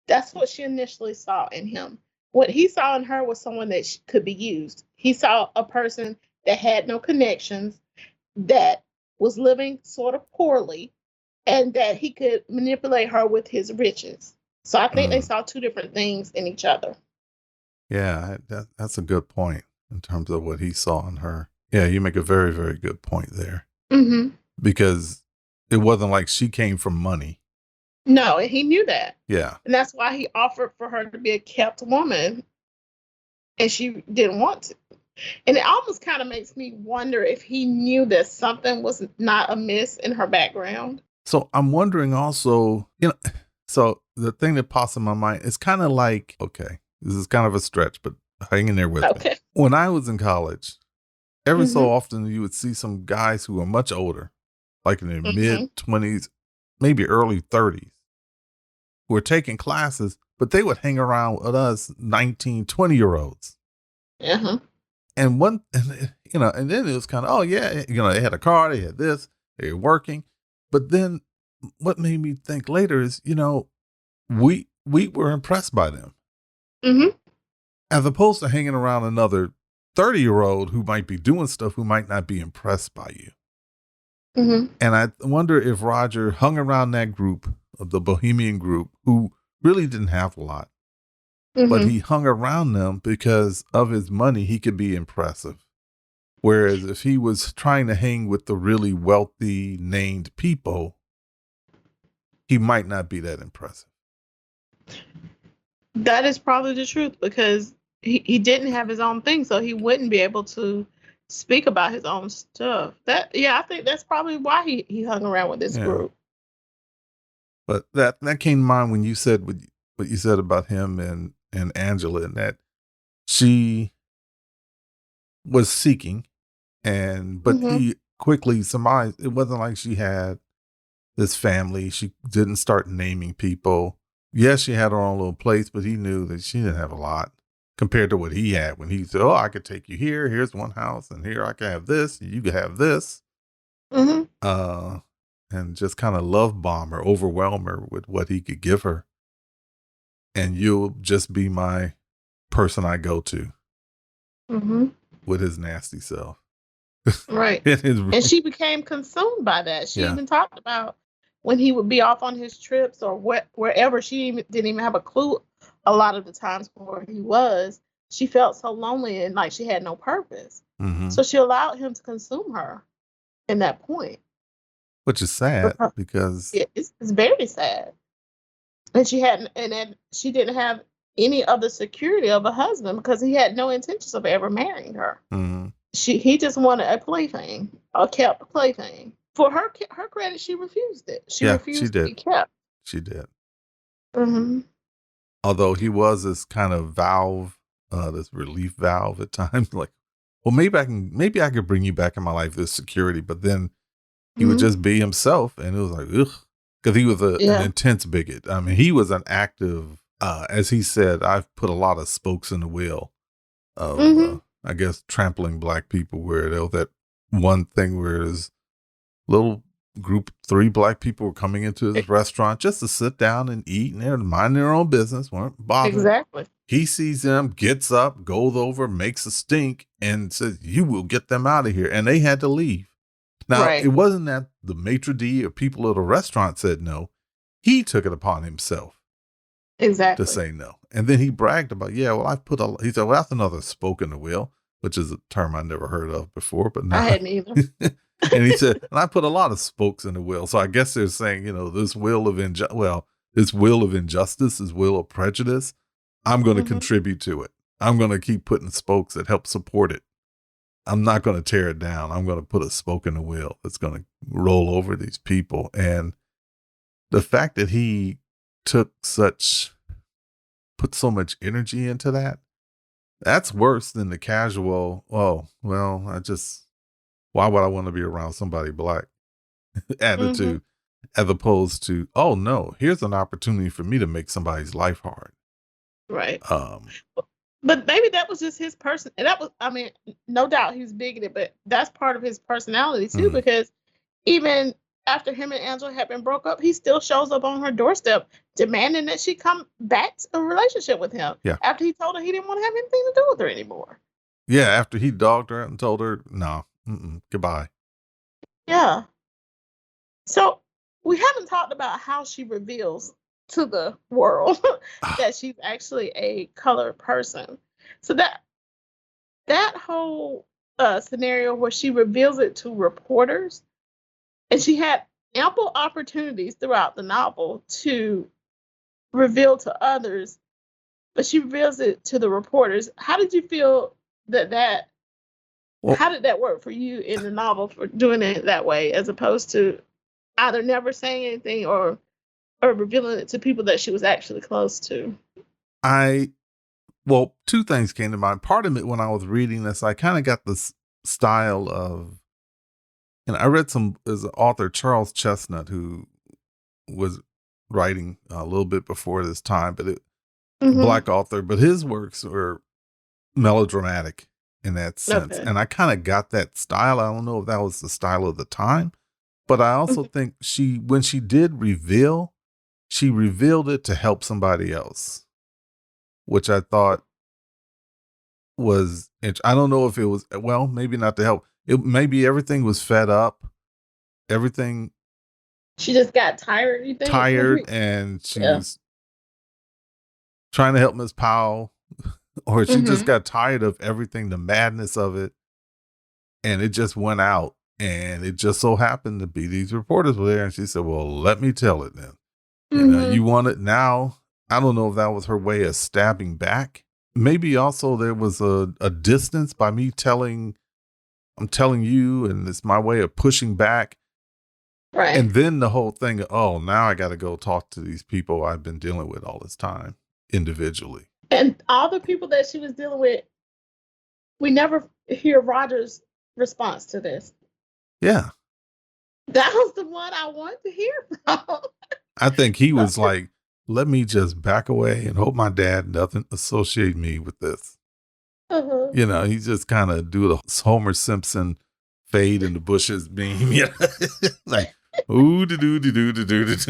That's what she initially saw in him. What he saw in her was someone that could be used. He saw a person that had no connections, that was living sort of poorly, and that he could manipulate her with his riches. So I think they saw two different things in each other. Yeah, that's a good point in terms of what he saw in her. Yeah, you make a very, very good point there. Mm-hmm. Because it wasn't like she came from money. No, and he knew that. Yeah. And that's why he offered for her to be a kept woman, and she didn't want to. And it almost kind of makes me wonder if he knew that something was not amiss in her background. So I'm wondering also, so the thing that pops in my mind is kind of like, okay, this is kind of a stretch, but hang in there with me. When I was in college, every so often you would see some guys who are much older, like in their mid-20s, maybe early 30s, who were taking classes, but they would hang around with us 19, 20-year-olds. Uh-huh. And and then it was kind of, oh yeah, they had a car, they had this, they were working. But then what made me think later is, we were impressed by them. Mm-hmm. As opposed to hanging around another 30-year-old who might be doing stuff who might not be impressed by you. Mm-hmm. And I wonder if Roger hung around that group, of the bohemian group, who really didn't have a lot. But he hung around them because of his money, he could be impressive. Whereas if he was trying to hang with the really wealthy, named people, he might not be that impressive. That is probably the truth, because he didn't have his own thing, so he wouldn't be able to speak about his own stuff. I think that's probably why he hung around with this group. But that came to mind when you said what you said about him and Angela, and that she was seeking, but he quickly surmised it wasn't like she had this family. She didn't start naming people. Yes, she had her own little place, but he knew that she didn't have a lot compared to what he had when he said, oh, I could take you here. Here's one house, and here I can have this. You can have this. And just kind of love bomb her, overwhelm her with what he could give her. And you'll just be my person I go to. With his nasty self. Right. And she became consumed by that. She even talked about when he would be off on his trips or wherever, she didn't even have a clue a lot of the times where he was. She felt so lonely and like she had no purpose. So she allowed him to consume her in that point. Which is sad because it's very sad. And she didn't have any other security of a husband because he had no intentions of ever marrying her. He just wanted a plaything, a kept plaything. For her credit, she refused it. She refused to be kept. She did. Mm-hmm. Although he was this kind of valve, this relief valve at times, like, well, maybe I could bring you back in my life, this security, but then he would just be himself, and it was like, ugh, because he was an intense bigot. I mean, he was an active, as he said, I've put a lot of spokes in the wheel of, I guess, trampling black people, where there was that one thing where this little group, 3 black people were coming into his restaurant just to sit down and eat, and they were mind their own business, weren't bothered. Exactly. He sees them, gets up, goes over, makes a stink, and says, "You will get them out of here." And they had to leave. Now, it Right. wasn't that the maitre d' or people at a restaurant said no. He took it upon himself to Exactly. say no. And then he bragged about, yeah, well, he said, well, that's another spoke in the will, which is a term I never heard of before, but I now. hadn't either. And he said, and I put a lot of spokes in the will. So I guess they're saying, this will of this will of injustice, this will of prejudice, I'm going to Mm-hmm. contribute to it. I'm going to keep putting spokes that help support it. I'm not going to tear it down. I'm going to put a spoke in the wheel that's going to roll over these people. And the fact that he put so much energy into that's worse than the casual, oh, well, why would I want to be around somebody black Mm-hmm. attitude, as opposed to, oh no, here's an opportunity for me to make somebody's life hard. Right. Um, But maybe that was just his person. And that was, I mean, no doubt he's bigoted, but that's part of his personality too, mm, because even after him and Angela had been broke up, he still shows up on her doorstep demanding that she come back to a relationship with him yeah. after he told her he didn't want to have anything to do with her anymore. Yeah. After he dogged her and told her, no, goodbye. Yeah. So we haven't talked about how she reveals to the world that she's actually a colored person. So that whole scenario where she reveals it to reporters, and she had ample opportunities throughout the novel to reveal to others, but she reveals it to the reporters. How did you feel that Well, how did that work for you in the novel for doing it that way, as opposed to either never saying anything or revealing it to people that she was actually close to? two things came to mind. Part of it, when I was reading this, I kind of got this style of, and I read there's an author, Charles Chestnut, who was writing a little bit before this time, Mhm. black author, but his works were melodramatic in that sense. Okay. And I kind of got that style. I don't know if that was the style of the time, but I also Mhm. think when she did reveal, she revealed it to help somebody else, which I thought I don't know if it was, well, maybe not to help. Maybe everything was fed up, everything She just got tired, you think? tired, and she Yeah. was trying to help Miss Powell, or she just Mhm. got tired of everything, the madness of it, and it just went out. And it just so happened to be these reporters were there, and she said, "Well, let me tell it then. You Mhm. want it now." I don't know if that was her way of stabbing back. Maybe also there was a distance by me I'm telling you, and it's my way of pushing back. Right. And then the whole thing, oh, now I got to go talk to these people I've been dealing with all this time individually. And all the people that she was dealing with, we never hear Roger's response to this. Yeah. That was the one I wanted to hear from. I think he was like, let me just back away and hope my dad doesn't associate me with this. Uh-huh. He just kind of do the Homer Simpson fade in the bushes beam. Yeah. Like, ooh, do,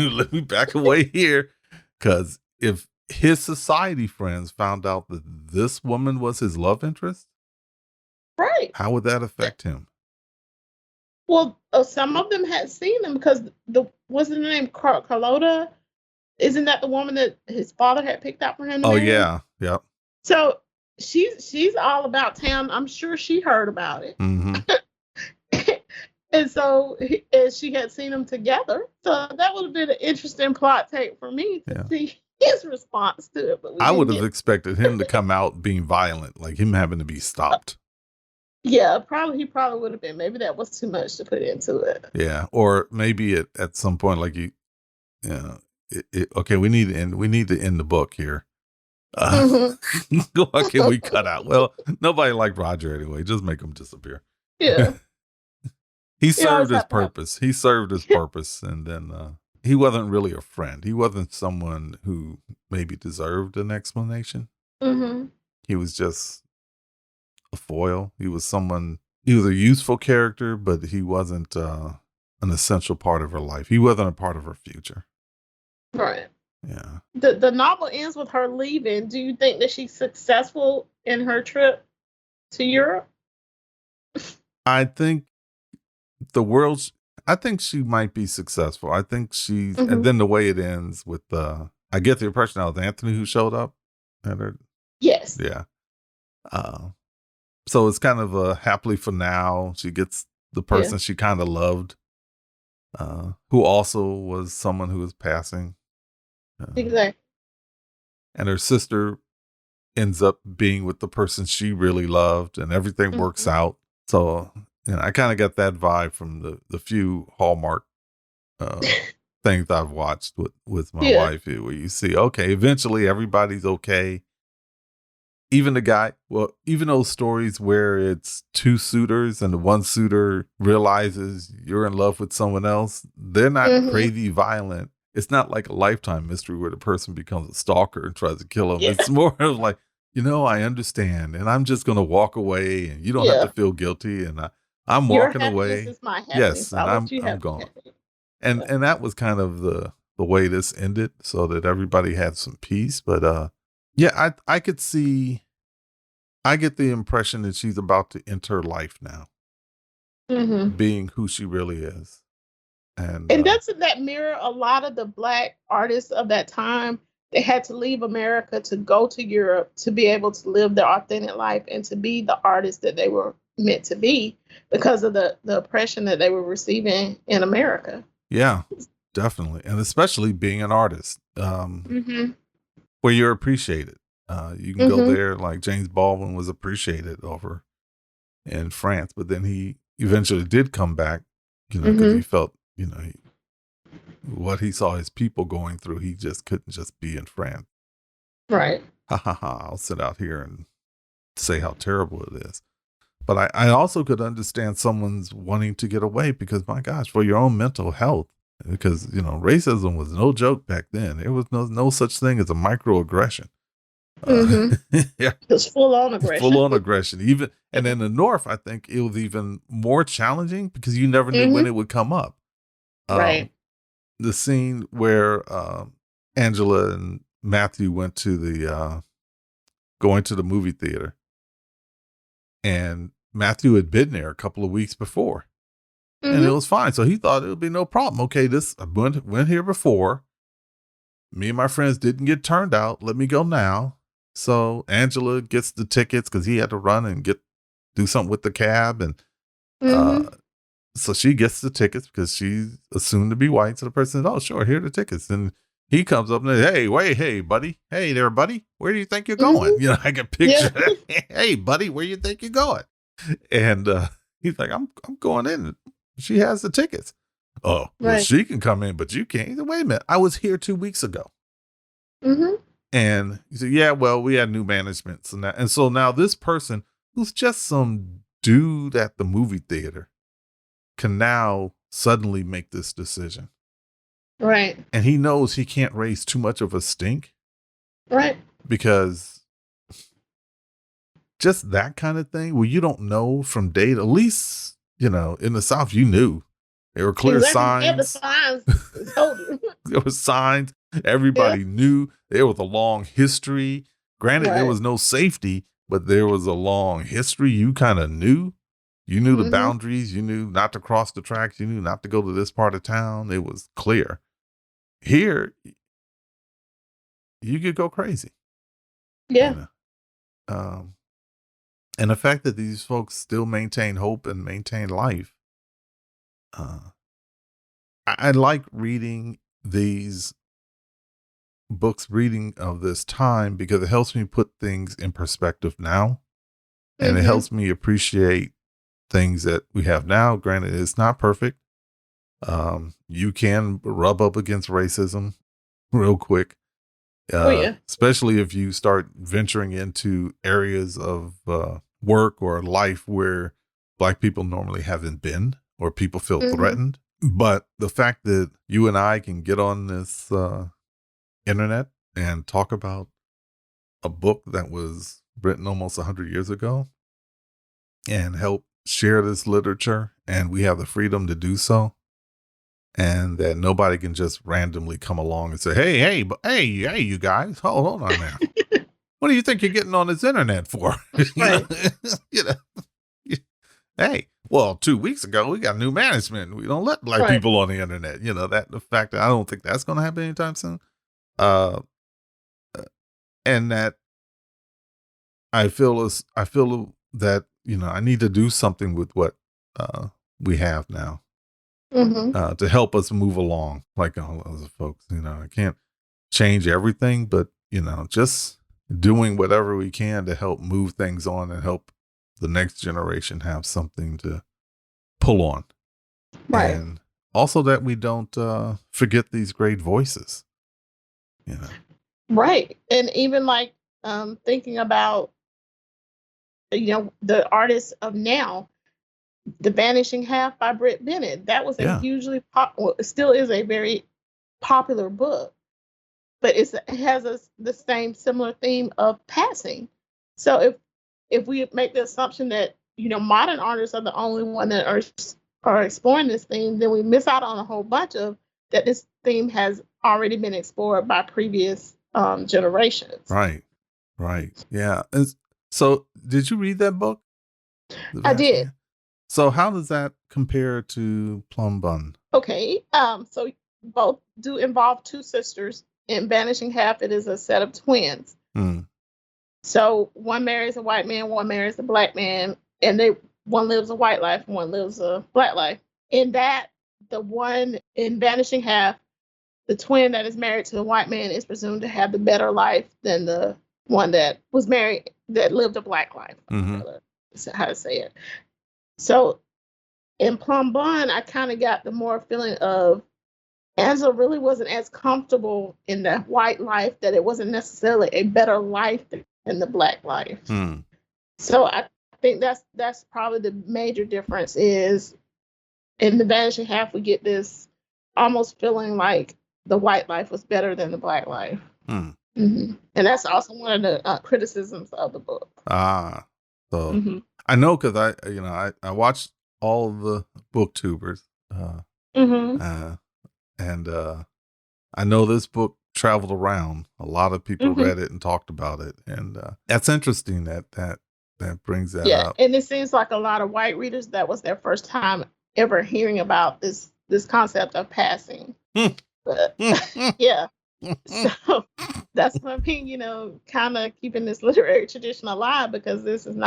let me back away here. Because if his society friends found out that this woman was his love interest, Right. how would that affect him? Well, some of them had seen them because the what's her name, Carlota? Isn't that the woman that his father had picked out for him to Oh, marry? yeah. Yep. So she's all about town. I'm sure she heard about it. Mm-hmm. And so and she had seen them together. So that would have been an interesting plot take for me to Yeah. see his response to it, but we I didn't would have get. expected him to come out being violent, like him having to be stopped. Yeah, probably he probably would have been. Maybe that was too much to put into it. Yeah. Or maybe at some point, like okay, we need to end the book here. Hmm. What can we cut out? Well, nobody liked Roger anyway. Just make him disappear. Yeah, He you always served his have to have. purpose. He served his purpose, and then he wasn't really a friend. He wasn't someone who maybe deserved an explanation. Hmm. He was just a foil. He was someone. He was a useful character, but he wasn't an essential part of her life. He wasn't a part of her future. Right. Yeah. The novel ends with her leaving. Do you think that she's successful in her trip to Europe? I think the world's I think she might be successful. I think she's and Hmm. then the way it ends with I get the impression that was Anthony who showed up at her. Yes. Yeah. Uh so it's kind of a happily for now. She gets the Yeah. person she kind of loved, who also was someone who was passing. Uh, Exactly. and her sister ends up being with the person she really loved and everything works Hmm. out. So, I kind of got that vibe from the few Hallmark uh, things I've watched with my Yeah. wife here, where you see, okay, eventually everybody's okay. Even the guy, well, even those stories where it's two suitors and the one suitor realizes you're in love with someone else, they're not Hmm. crazy violent. It's not like a Lifetime mystery where the person becomes a stalker and tries to kill him. Yeah. It's more of like, I understand, and I'm just going to walk away, and you don't have to Yeah. feel guilty. And I'm Your walking happiness away. is my Yes, happiness. and I'll let you I'm have gone. happiness. And Yeah. that was kind of the way this ended, so that everybody had some peace. But yeah, I could see. I get the impression that she's about to enter life now, Hmm. being who she really is. And And doesn't that mirror a lot of the Black artists of that time? They had to leave America to go to Europe to be able to live their authentic life and to be the artists that they were meant to be because of the oppression that they were receiving in America. yeah, definitely. And especially being an artist, Hmm. where you're appreciated. You can go Hmm. there, like James Baldwin was appreciated over in France, but then he eventually did come back, because he Hmm. felt, what he saw his people going through, he just couldn't just be in France. Right. Ha ha ha! I'll sit out here and say how terrible it is. But I also could understand someone's wanting to get away because, my gosh, for your own mental health, because, racism was no joke back then. There was no such thing as a microaggression. Uh, Hmm. yeah, It's full on full aggression. on aggression. Even, and in the North, I think it was even more challenging because you never knew when Hmm. it would come up. Right. Um, the scene where Angela and Matthew went to going to the movie theater, and Matthew had been there a couple of weeks before. And it Hmm. was fine. So he thought it would be no problem. Okay, I went here before. Me and my friends didn't get turned out. Let me go now. So Angela gets the tickets because he had to run and do something with the cab. And uh, Hmm. so she gets the tickets because she's assumed to be white. So the person says, "Oh, sure, here are the tickets." And he comes up and says, "Hey, wait, hey, buddy. Hey there, buddy. Where do you think you're going?" Hmm. I can picture Yeah. that. Hey, buddy, where do you think you're going? And he's like, I'm going in. She has the tickets. Oh, well, Right. she can come in, but you can't. He said, wait a minute. I was here 2 weeks ago. Hmm. And he said, yeah, well, we had new management. So now this person who's just some dude at the movie theater can now suddenly make this decision. Right. And he knows he can't raise too much of a stink Right. because just that kind of thing where you don't know from date, at least, in the South, you knew there were clear Exactly. Yeah, the signs. signs told you. There were signs. Yeah. Everybody knew there was a long history. Granted, there Right. was no safety, but there was a long history. You kind of knew. You knew the Hmm. boundaries. You knew not to cross the tracks. You knew not to go to this part of town. It was clear. Here, you could go crazy, you Yeah. know. Um, and the fact that these folks still maintain hope and maintain life, uh, I like reading these books, reading of this time, because it helps me put things in perspective now, and it Hmm. helps me appreciate things that we have now. Granted, it's not perfect. You can rub up against racism real quick, Oh yeah. especially if you start venturing into areas of work or life where Black people normally haven't been, or people feel Hmm. threatened. But the fact that you and I can get on this internet and talk about a book that was written almost 100 years ago and help share this literature, and we have the freedom to do so. and that nobody can just randomly come along and say, hey, you guys, hold on now. What do you think you're getting on this internet for? Right. You know, hey, well, 2 weeks ago, we got new management. We don't let black Right. people on the internet. You know, that the fact that I don't think that's going to happen anytime soon. Uh, and that I feel that, you know, I need to do something with what we have now to help us move along like all other folks. You know, I can't change everything, but, you know, just doing whatever we can to help move things on and help the next generation have something to pull on. Right. And also that we don't forget these great voices, you know. Right. And even like thinking about, you know, the artists of now, The Vanishing Half by Britt Bennett. That was a Yeah. hugely it still is a very popular book, but it has the same similar theme of passing. So if we make the assumption that, you know, modern artists are the only one that are exploring this theme, then we miss out on a whole bunch of that. This theme has already been explored by previous generations. Right. Yeah. So did you read that book? I did. So how does that compare to Plum Bun? Okay. So both do involve two sisters. In Vanishing Half, it is a set of twins. So one marries a white man, one marries a black man, and one lives a white life, and one lives a black life. In that, the one in Vanishing Half, the twin that is married to the white man is presumed to have the better life than the one that was married, that lived a black life. That's how to say it. So in Plum Bun, I kind of got the more feeling of Angela really wasn't as comfortable in that white life, that it wasn't necessarily a better life than the black life. So I think that's probably the major difference. Is in The Vanishing Half, we get this almost feeling like the white life was better than the black life. And that's also one of the criticisms of the book. So I know, because I watched all the booktubers, and I know this book traveled around. A lot of people read it and talked about it, and that's interesting that brings that up. And it seems like a lot of white readers, that was their first time ever hearing about this concept of passing. But yeah. So that's what I mean, you know, kind of keeping this literary tradition alive, because this is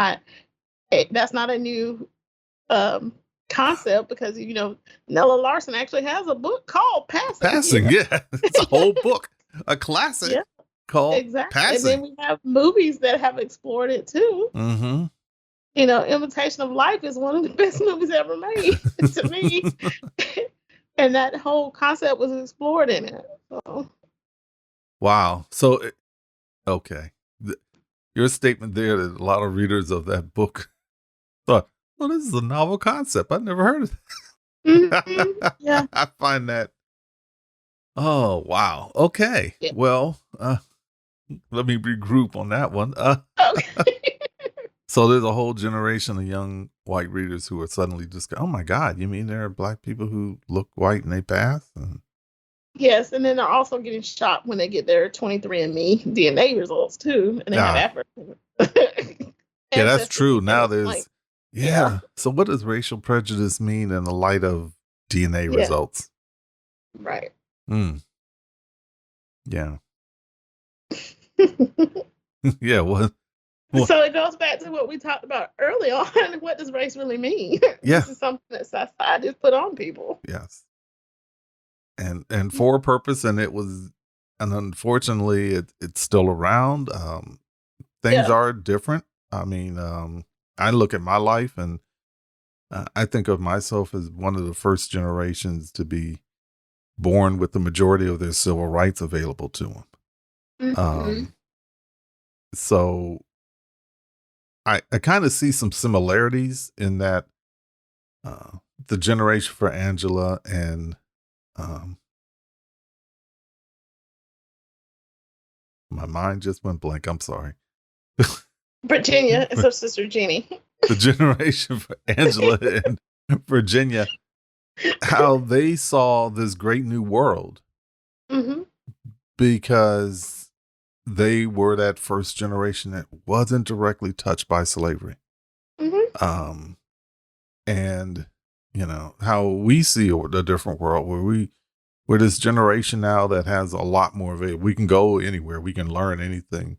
that's not a new concept, because, you know, Nella Larson actually has a book called Passing. Yeah. It's a whole book, a classic called Passing. And then we have movies that have explored it too. You know, Imitation of Life is one of the best movies ever made to me. And that whole concept was explored in it. So. Wow. So, okay. Your statement there, that a lot of readers of that book thought, well, this is a novel concept. I've never heard of it. Yeah. I find that. Oh, wow. Okay. Yeah. Well, let me regroup on that one. Okay. So there's a whole generation of young white readers who are suddenly just, oh my God, you mean there are black people who look white and they pass? Yes, and then they're also getting shocked when they get their 23andMe DNA results too, and they have African. Yeah, that's true. Now there's, So what does racial prejudice mean in the light of DNA results? Right. Yeah. Yeah. Well, so it goes back to what we talked about early on. What does race really mean? Yeah. This is something that society has put on people. Yes. And for a purpose, and unfortunately it's still around. Things are different. I mean, I look at my life, and I think of myself as one of the first generations to be born with the majority of their civil rights available to them. So I kind of see some similarities in that the generation for Angela and my mind just went blank. I'm sorry. Virginia is her sister Jeannie. The generation for Angela and Virginia how they saw this great new world Mhm. because they were that first generation that wasn't directly touched by slavery. Mhm. Um, and how we see a different world where we're this generation now that has a lot more of it. We can go anywhere, we can learn anything,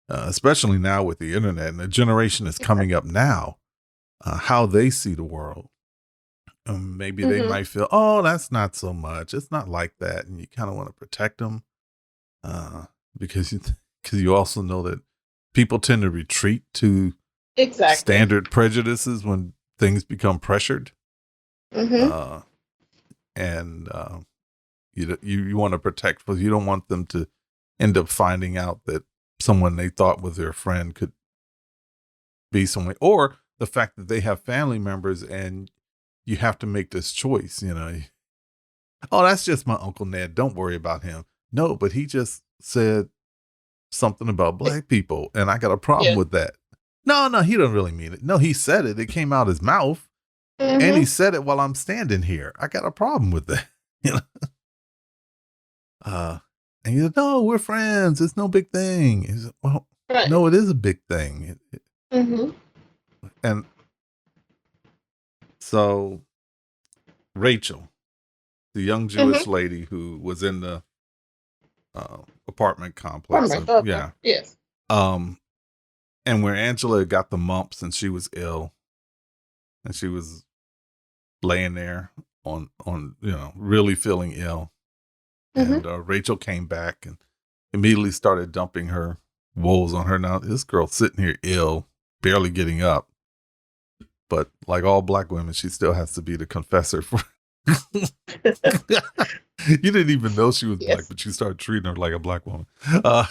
especially now with the internet. And the generation is coming up now, how they see the world. Maybe they Mhm. might feel, oh, that's not so much. It's not like that, and you kind of want to protect them, because because you also know that people tend to retreat to Exactly. standard prejudices when things become pressured, Mhm. uh, and you want to protect, because you don't want them to end up finding out that someone they thought was their friend could be someone, or the fact that they have family members and you have to make this choice. Oh, that's just my Uncle Ned. Don't worry about him. No, but he just said something about black people, and I got a problem Yeah. with that. No, no, he doesn't really mean it. No, he said it. It came out his mouth, and he Mhm. said it while I'm standing here. I got a problem with that. You know, uh, and he said, "No, we're friends. It's no big thing." He said, "Well, Right. no, it is a big thing." Mhm. And so Rachel, the young Jewish Mhm. lady who was in the apartment complex, Permanent. Okay. yeah, Yes. um, and where Angela got the mumps and she was ill, and she was laying there on really feeling ill, Mhm. and Rachel came back and immediately started dumping her woes on her. Now this girl's sitting here ill, barely getting up, but like all black women, she still has to be the confessor for. You didn't even know she was black, Yes. but you started treating her like a black woman. Uh,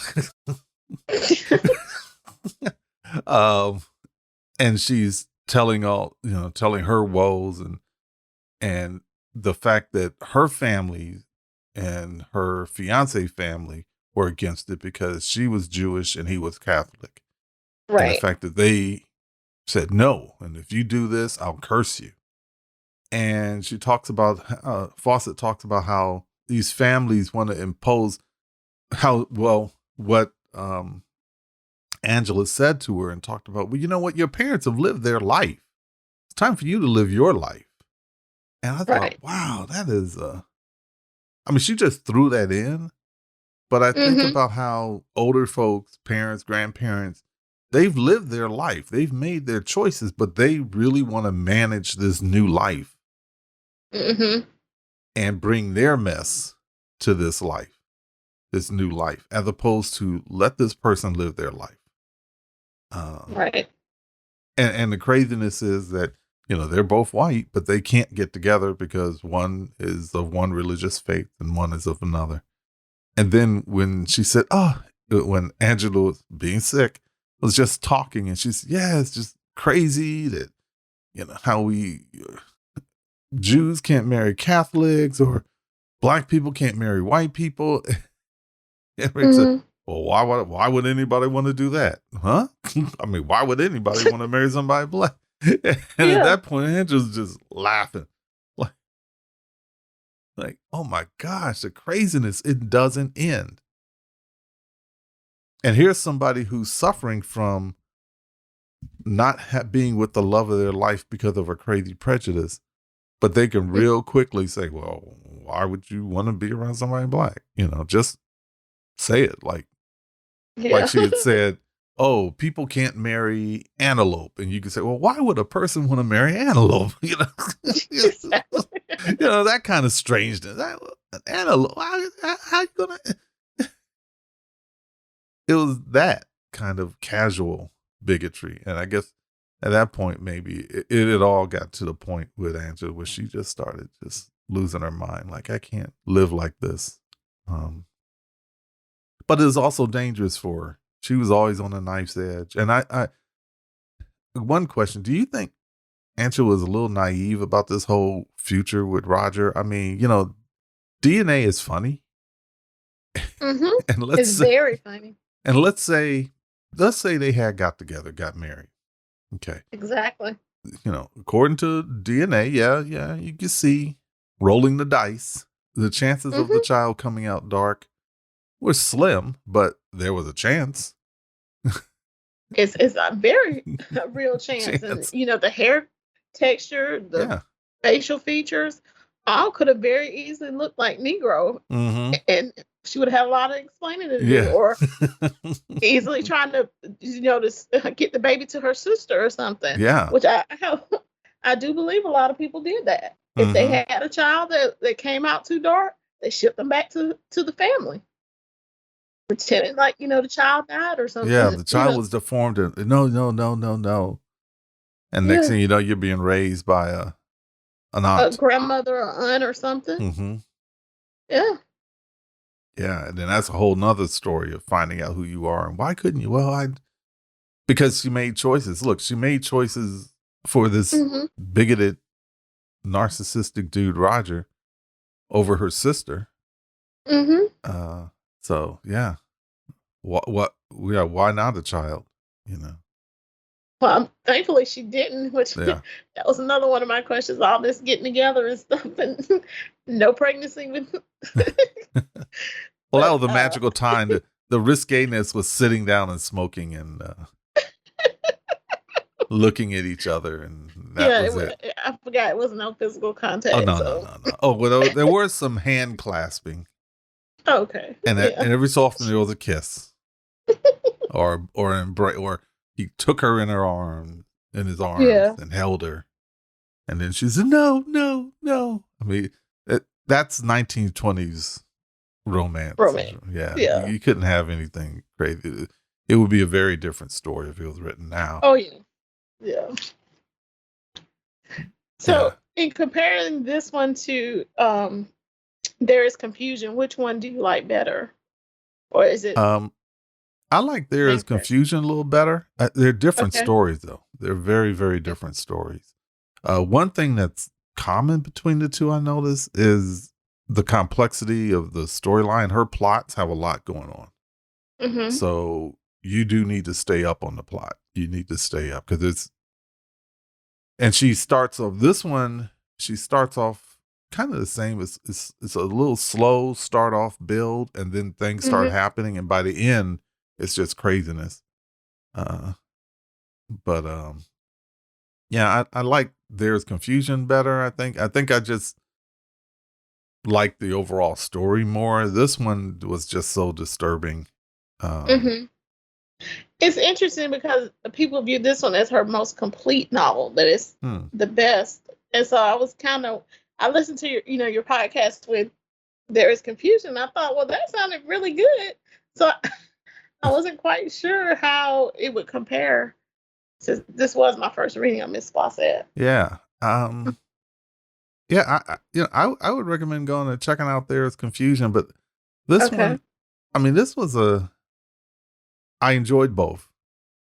um, and she's telling her woes, and the fact that her family and her fiance family were against it because she was Jewish and he was Catholic, and the Right. fact that they said no, and if you do this, I'll curse you. And she talks about Fawcett talks about how these families want to impose what Angela said to her, and talked about, well, you know what, your parents have lived their life. It's time for you to live your life. And I thought, Right. wow, that is I mean, she just threw that in. But I think Mhm. about how older folks, parents, grandparents, they've lived their life. They've made their choices, but they really want to manage this new life Mhm. and bring their mess to this life, this new life, as opposed to let this person live their life. Uh, Right. and the craziness is that, they're both white, but they can't get together because one is of one religious faith and one is of another. And then when she said, when Angela was being sick, was just talking, and she said, yeah, it's just crazy that, how we Jews can't marry Catholics, or black people can't marry white people. And Rick said, Mhm. well, why would anybody want to do that? Huh? I mean, why would anybody want to marry somebody black? And at Yeah. that point, Angela's just laughing. Like, oh my gosh, the craziness, it doesn't end. And here's somebody who's suffering from not being with the love of their life because of a crazy prejudice, but they can real quickly say, well, why would you want to be around somebody black? Just say it. Like Yeah. she had said, oh, people can't marry antelope. And you could say, well, why would a person want to marry antelope? Exactly. That kind of strangeness. An antelope, how you gonna, it was that kind of casual bigotry. And I guess at that point, maybe it had all got to the point with Angela where she just started just losing her mind. Like, I can't live like this. Um, but it was also dangerous for her. She was always on a knife's edge. And one question, do you think Angela was a little naive about this whole future with Roger? I mean, DNA is funny. Mhm. And It's very funny. let's say they had got together, got married. Okay. Exactly. according to DNA, yeah, you can see rolling the dice. The chances of the Hmm. child coming out dark were slim, but there was a chance. It's a very real chance, and Chance. the hair texture, the Yeah. facial features, all could have very easily looked like Negro, Mm-hmm. and she would have had a lot of explaining to do, Yeah. or easily trying to get the baby to her sister or something. Yeah. Which I do believe a lot of people did that. If they Mm-hmm. had a child that came out too dark, they shipped them back to the family, pretending like the child died or Yeah. something. The child was deformed. And, no, no, no, no, no. And next Yeah, thing you know, you're being raised by an a aunt. grandmother or aunt or something. Mm-hmm. Yeah. Yeah. And then that's a whole nother story of finding out who you are and why couldn't you? Well, because she made choices. Look, she made choices for this Mhm. bigoted, narcissistic dude, Roger, over her sister. Mhm. Uh, so yeah, yeah, why not a child? You know, Well, thankfully she didn't. Which yeah. that was another one of my questions. All this getting together and stuff, and no pregnancy with. Well, that But was a magical time. The risqueness was sitting down and smoking and looking at each other, and that yeah, was it. I forgot it was no physical Oh contact. no, no, So no, no. Oh, well, there was some hand clasping, okay, and yeah, every so often there was a kiss or embrace, or he took her in his arms yeah, and held her. And then she said, "No, no, no." I mean, that's 1920s romance. romance. Yeah, Yeah. you couldn't have anything crazy. It would be a very different story if it was written now. Oh yeah, yeah. Yeah. So in comparing this one to There Is Confusion, which one do you like better, or is it Um, I like There same Is character? Confusion a little better. They're different Okay. stories, though. They're very, very Yeah. different stories. One thing that's common between the two I notice is the complexity of the storyline. Her plots have a lot going on. Mhm. So you do need to stay up on the plot. You need to stay up because and she starts off this one, she starts off kind of the same. It's a little slow start off build and then things start Mhm. happening. And by the end, it's just craziness. Uh, but yeah, I like There's Confusion better. I think I just like the overall story more. This one was just so disturbing. Um, Mhm. It's interesting because people view this one as her most complete novel, that it's hmm. the best. And so I listened to your podcast with There Is Confusion. I thought, well, that sounded really good. So I wasn't quite sure how it would compare, since this was my first reading of Miss Faucet. Yeah. Yeah, I would recommend going and checking out There's Confusion, but this Okay. one, I mean, I enjoyed both.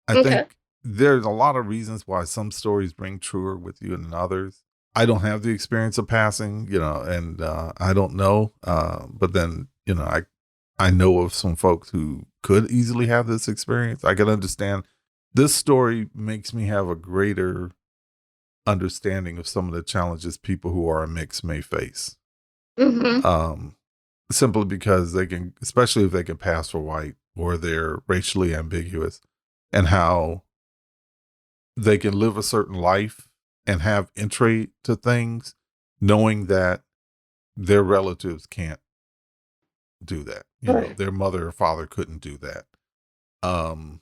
I Okay. think there's a lot of reasons why some stories ring truer with you than others. I don't have the experience of passing, and I don't know. But then, I know of some folks who could easily have this experience. I can understand. This story makes me have a greater understanding of some of the challenges people who are a mix may face. Mhm. Um, Simply because they can, especially if they can pass for white or they're racially ambiguous, and how they can live a certain life and have entry to things, knowing that their relatives can't do that. Right. Their mother or father couldn't do that. Um,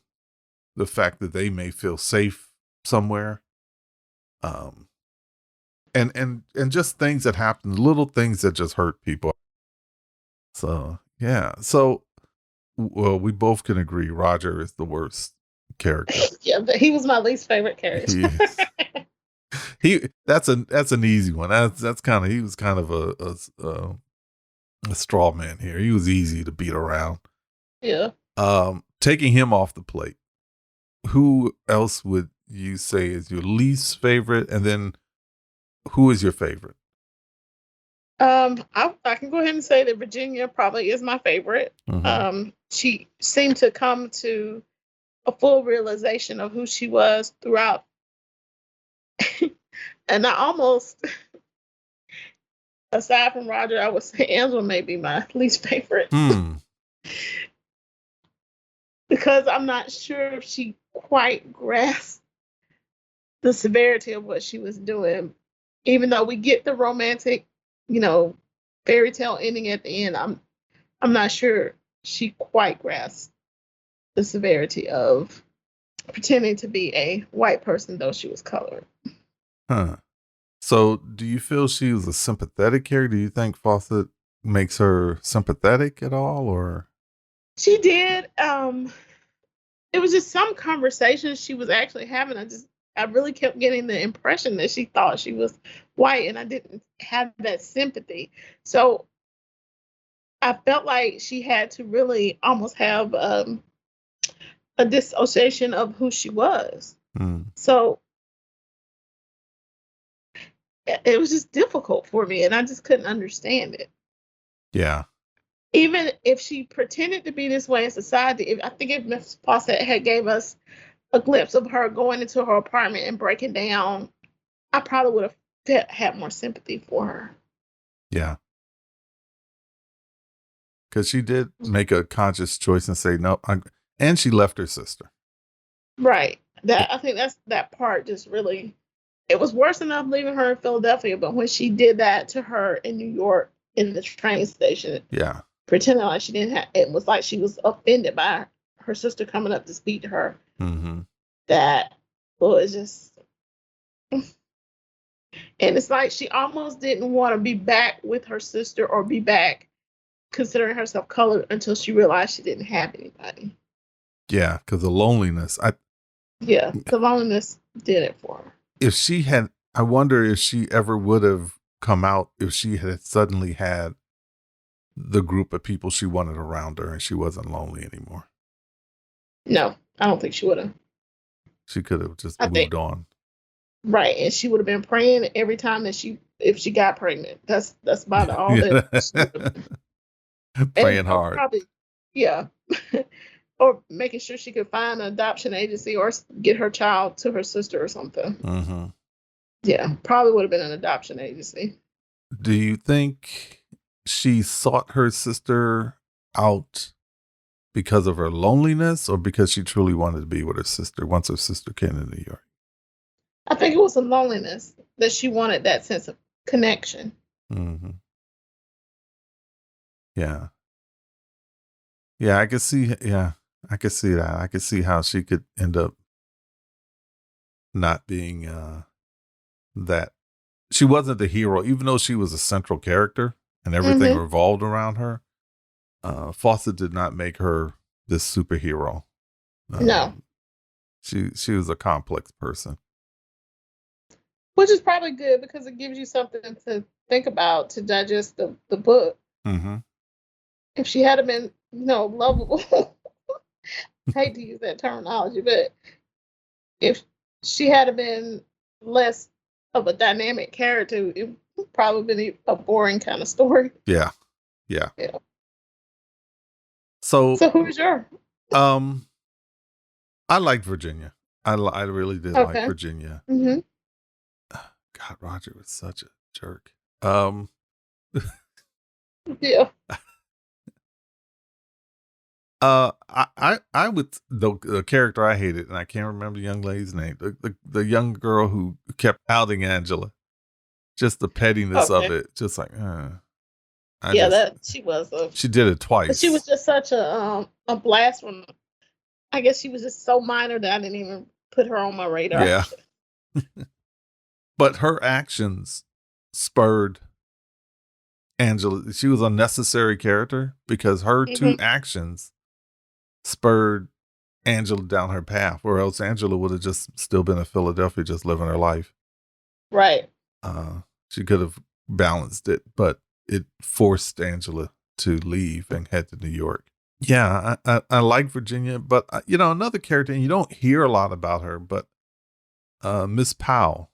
the fact that they may feel safe somewhere, um, and just things that happen, little things that just hurt people. So yeah, so well, we both can agree Roger is the worst character. Yeah, but he was my least favorite character. He that's an easy one. That's kind of he was kind of a straw man here. He was easy to beat around. Yeah. Taking him off the plate, who else would you say is your least favorite, and then who is your favorite? I can go ahead and say that Virginia probably is my favorite. Mm-hmm. She seemed to come to a full realization of who she was throughout And I almost, aside from Roger, I would say Angela may be my least favorite Hmm. because I'm not sure if she quite grasped the severity of what she was doing. Even though we get the romantic, you know, fairy tale ending at the end, I'm not sure she quite grasped the severity of pretending to be a white person, though she was colored. Huh. So, do you feel she was a sympathetic character? Do you think Fawcett makes her sympathetic at all, or? She did. It was just some conversations she was actually having. I really kept getting the impression that she thought she was white, and I didn't have that sympathy. So I felt like she had to really almost have a dissociation of who she was. Hmm. So it was just difficult for me, and I just couldn't understand it. Yeah. Even if she pretended to be this way in society, I think if Miss Fawcett had gave us a glimpse of her going into her apartment and breaking down, I probably would have had more sympathy for her. Yeah. Because she did make a conscious choice and say no, and she left her sister. Right. That I think that part just really, it was worse enough leaving her in Philadelphia, but when she did that to her in New York in the train station, Yeah. pretending like she didn't have, it was like she was offended by her sister coming up to speak to her. Mm-hmm. That was just, and it's like she almost didn't want to be back with her sister or be back considering herself colored until she realized she didn't have anybody. Yeah, because the loneliness. Yeah, the loneliness did it for her. If she had, I wonder if she ever would have come out if she had suddenly had the group of people she wanted around her and she wasn't lonely anymore. No, I don't think she would have. She could have just I think moved on. right, and she would have been praying every time that if she got pregnant. That's about all that Yeah. she would have been. And Praying hard. probably, yeah, or making sure she could find an adoption agency or get her child to her sister or something. Mm-hmm. Yeah, probably would have been an adoption agency. Do you think she sought her sister out because of her loneliness or because she truly wanted to be with her sister once her sister came to New York? I think it was a loneliness that she wanted that sense of connection. Mm-hmm. Yeah. Yeah, I could see. Yeah, I could see that. I could see how she could end up not being that. She wasn't the hero, even though she was a central character and everything Hmm. revolved around her. Fawcett did not make her this superhero. No, She was a complex person. which is probably good because it gives you something to think about to digest the book. Mm-hmm. If she had been, lovable, hate to use that terminology, but if she had been less of a dynamic character, it would probably be a boring kind of story. Yeah, yeah. Yeah. So, So who's your um, I liked Virginia. I really did like okay? Virginia. Hmm. God, Roger was such a jerk. Um, Yeah. I would the character I hated, and I can't remember the young lady's name. The young girl who kept outing Angela. Just the pettiness of Okay. it. Just like, I Yeah, just that she was a, she did it but she was twice. just such a blast from. I guess she was just so minor that I didn't even put her on my radar. Yeah, but her actions spurred Angela. She was a necessary character because her two Hmm. actions spurred Angela down her path, or else Angela would have just still been in Philadelphia, just living her life. Right. She could have balanced it, but it forced Angela to leave and head to New York. Yeah, I like Virginia, but another character, and you don't hear a lot about her, but Miss Powell,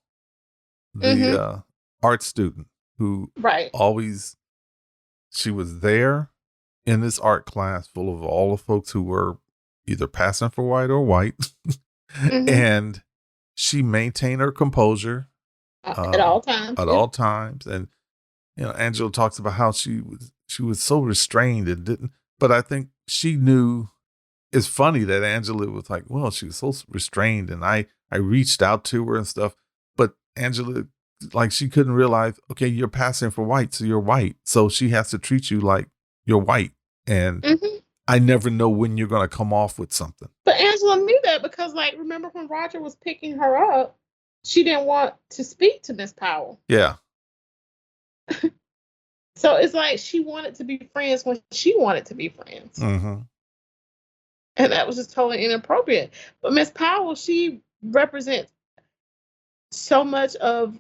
the Hmm. art student who Right. always she was there in this art class full of all the folks who were either passing for white or white, Hmm. and she maintained her composure at all times. at all times. And Angela talks about how she was so restrained and didn't. But I think she knew. It's funny that Angela was like, well, she was so restrained, and I reached out to her and stuff. But Angela, like, she couldn't realize, okay, you're passing for white, so you're white, so she has to treat you like you're white. And I never know when you're going to come off with something. But Angela knew that because, like, remember when Roger was picking her up, she didn't want to speak to Miss Powell. Yeah. So it's like she wanted to be friends when she wanted to be friends. Mm-hmm. And that was just totally inappropriate. But Miss Powell, she represents so much of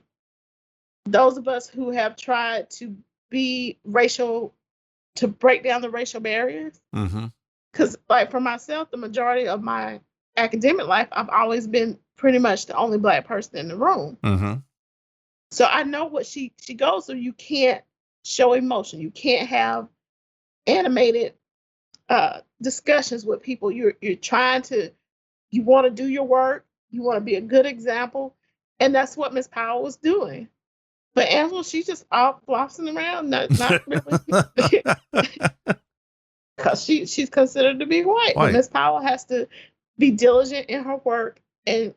those of us who have tried to be racial, to break down the racial barriers. Because, like, for myself, the majority of my academic life, I've always been pretty much the only Black person in the room. So I know what she goes through. You can't show emotion. You can't have animated discussions with people. You're trying to, you want to do your work. You want to be a good example. And that's what Miss Powell was doing. But Angela, she's just all flossing around, not really. Because she's considered to be white. But Miss Powell has to be diligent in her work and,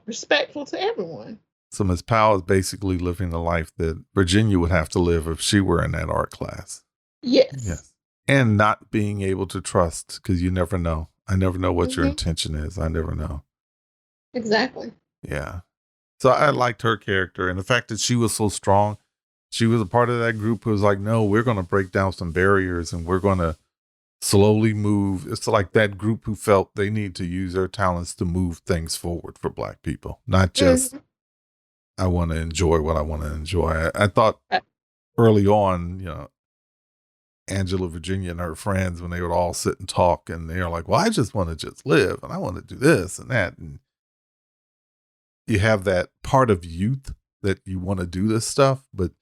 respectful to everyone. So Miss Powell is basically living the life that Virginia would have to live if she were in that art class. Yes. And not being able to trust, because you never know. I never know what your intention is. I never know. Exactly. Yeah. So I liked her character, and the fact that she was so strong. She was a part of that group who was like, no, we're going to break down some barriers and we're going to slowly move. It's like that group who felt they need to use their talents to move things forward for Black people, not just I want to enjoy what I want to enjoy. I thought early on, Angela, Virginia, and her friends, when they would all sit and talk, and they're like, well, I just want to just live, and I want to do this and that. And you have that part of youth that you want to do this stuff, but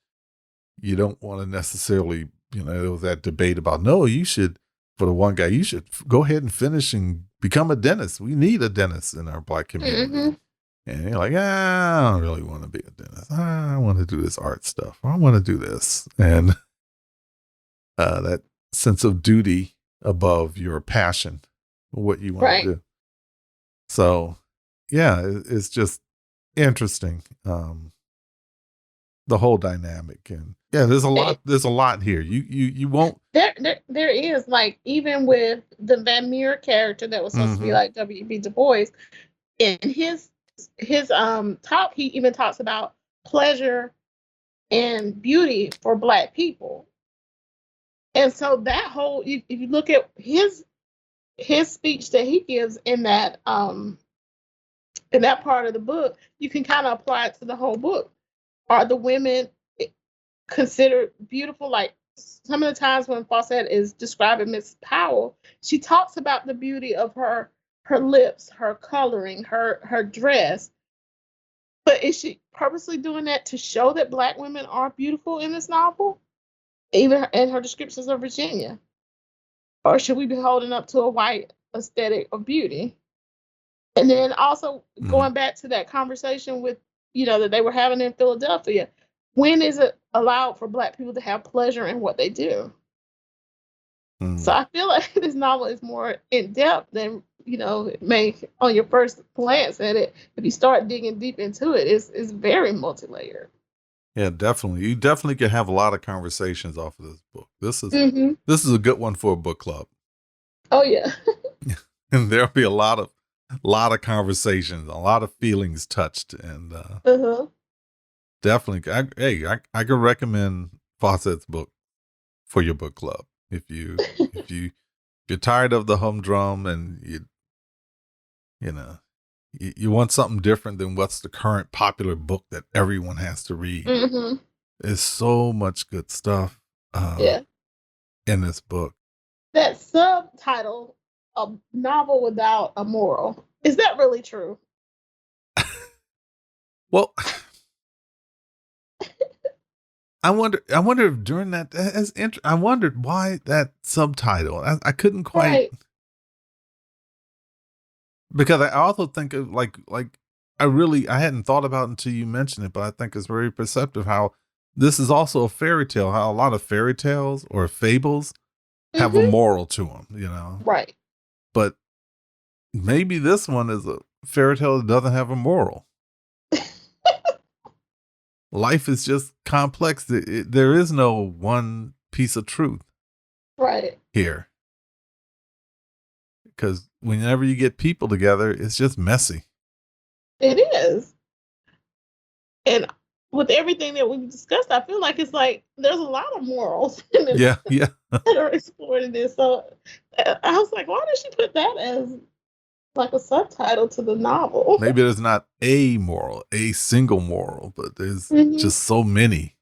you don't want to necessarily, there was that debate about, no, you should, for the one guy, you should go ahead and finish and become a dentist. We need a dentist in our Black community. And you're like, I don't really want to be a dentist. I want to do this art stuff. I want to do this. And that sense of duty above your passion, what you want to do. So, yeah, it's just interesting. The whole dynamic. And yeah, there's a lot here. You won't. There is, like, even with the Van Meer character that was supposed to be like W.B. Du Bois, in his talk, he even talks about pleasure and beauty for Black people. And so that whole, if you look at his speech that he gives in that part of the book, you can kind of apply it to the whole book. Are the women considered beautiful? Like, some of the times when Faucet is describing Miss Powell, she talks about the beauty of her lips, her coloring, her dress. But is she purposely doing that to show that Black women are beautiful in this novel? Even in her descriptions of Virginia? Or should we be holding up to a white aesthetic of beauty? And then also going back to that conversation with, that they were having in Philadelphia, when is it allowed for Black people to have pleasure in what they do? So I feel like this novel is more in depth than, it may on your first glance at it. If you start digging deep into it, it's very multi-layered. Yeah, definitely. You definitely can have a lot of conversations off of this book. This is a good one for a book club. Oh yeah. And there'll be a lot of conversations, a lot of feelings touched, and definitely. I can recommend Faucet's book for your book club if you're tired of the humdrum and you want something different than what's the current popular book that everyone has to read. There's so much good stuff in this book. That subtitle, A Novel Without a Moral, is that really true? Well, I wonder if during that, I wondered why that subtitle. I couldn't quite. Right. Because I also think of like I hadn't thought about it until you mentioned it, but I think it's very perceptive how this is also a fairy tale, how a lot of fairy tales or fables have a Hmm. moral to them, you know, Right. but maybe this one is a fairy tale that doesn't have a moral. Life is just complex. There is no one piece of truth Right. here, because whenever you get people together, it's just messy. It is. And with everything that we discussed, I feel like it's like there's a lot of morals Yeah, yeah. that are explored in this. So I was like, why did she put that as like a subtitle to the novel? Maybe there's not a moral, a single moral, but there's Hmm. just so many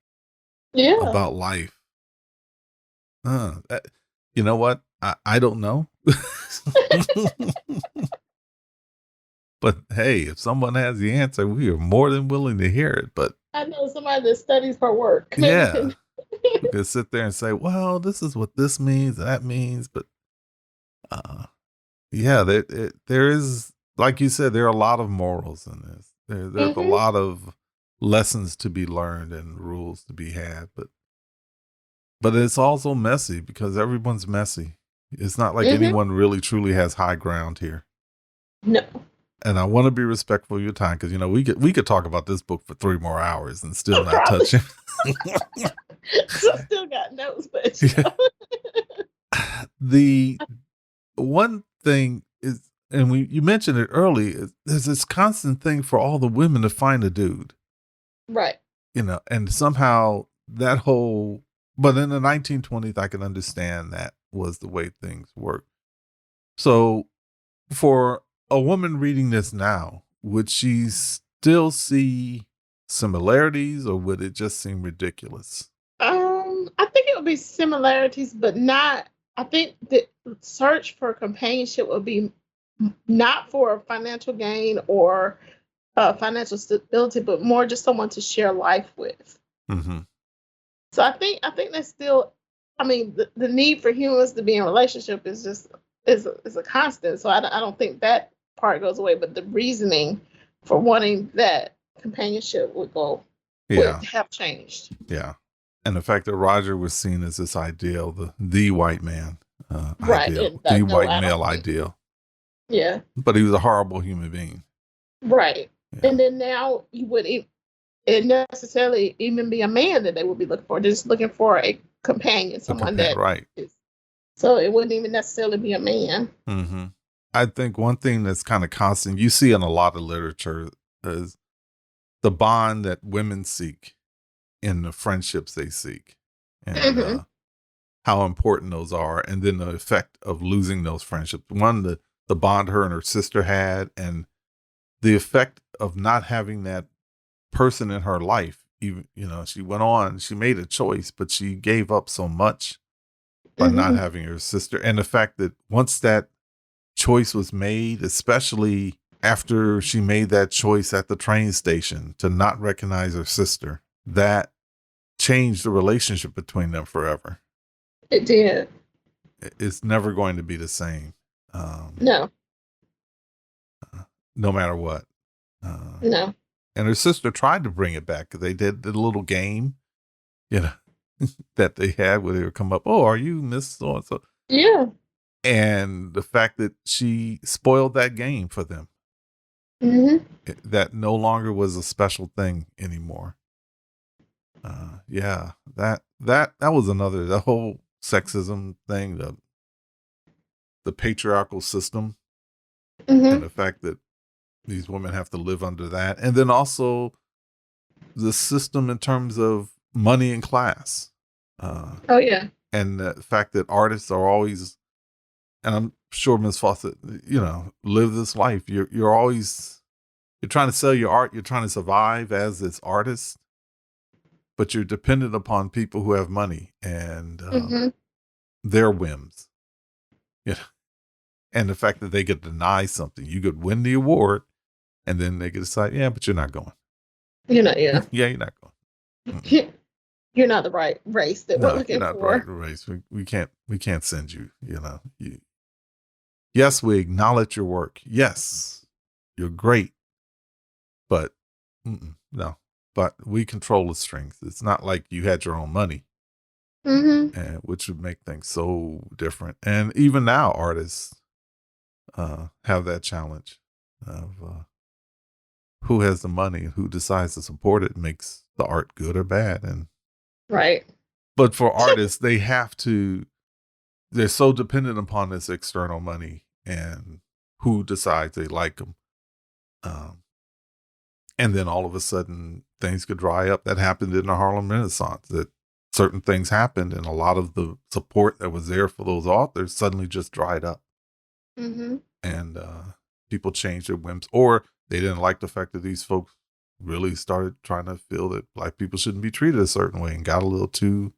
Yeah. about life. That, you know what? I don't know. But hey, if someone has the answer, we are more than willing to hear it. But I know somebody that studies her work. Maybe yeah, can. we could sit there and say, well, this is what this means, that means. But uh, yeah, there is, like you said, there are a lot of morals in this. There's a Hmm. lot of lessons to be learned and rules to be had. But it's also messy because everyone's messy. It's not like Hmm. anyone really truly has high ground here. No. And I want to be respectful of your time because we could talk about this book for 3 more hours and still not Probably. touch it. So I still got notes, but Yeah. The one thing is, and you mentioned it early, there's this constant thing for all the women to find a dude, right. and somehow that whole, but in the 1920s, I can understand that was the way things worked. So for a woman reading this now, would she still see similarities or would it just seem ridiculous? I think it would be similarities, but not. I think the search for companionship would be not for financial gain or financial stability, but more just someone to share life with. Mm-hmm. So I think that's still. I mean, the need for humans to be in relationship is just is a constant. So I don't think that part goes away, but the reasoning for wanting that companionship would Yeah. have changed. Yeah. And the fact that Roger was seen as this ideal, the white man Right. ideal, the No, white I don't male think. ideal, Yeah. but he was a horrible human being. Right. Yeah. And then now you would it necessarily even be a man that they would be looking for. They're just looking for a companion, A someone companion, that right. is. So it wouldn't even necessarily be a man. Mm-hmm. I think one thing that's kind of constant, you see in a lot of literature, is the bond that women seek in the friendships they seek. And Hmm. how important those are, and then the effect of losing those friendships. One, the bond her and her sister had, and the effect of not having that person in her life. Even she went on, she made a choice, but she gave up so much by not Hmm. having her sister, and the fact that once that choice was made, especially after she made that choice at the train station to not recognize her sister, that changed the relationship between them forever. It did. It's never going to be the same, um, No, no matter what. Uh, no. and her sister tried to bring it back. They did the little game, you know, that they had where they would come up, oh, are you Miss So and so? Yeah. And the fact that she spoiled that game for them, Hmm. that no longer was a special thing anymore. Yeah, that was another, the whole sexism thing, the patriarchal system, and Hmm. the fact that these women have to live under that. And then also the system in terms of money and class. Uh, Oh yeah. and the fact that artists are always, and I'm sure Ms. Faucet, live this life. You're trying to sell your art. You're trying to survive as this artist, but you're dependent upon people who have money and Hmm. their whims. You know, and the fact that they could deny something, you could win the award, and then they could decide, yeah, but you're not going. Yeah. Yeah, you're not going. Mm-mm. You're not the right race that we're No, you're looking not the right for. race. We can't send you. Yes, we acknowledge your work. Yes, you're great, but no. But we control the strings. It's not like you had your own money, Mm-hmm. and which would make things so different. And even now, artists have that challenge of who has the money and who decides to support it makes the art good or bad. And Right. but for artists, they're so dependent upon this external money and who decides they like them. And then all of a sudden things could dry up. That happened in the Harlem Renaissance, that certain things happened and a lot of the support that was there for those authors suddenly just dried up. Mm-hmm. And people changed their whims, or they didn't like the fact that these folks really started trying to feel that Black people shouldn't be treated a certain way and got a little too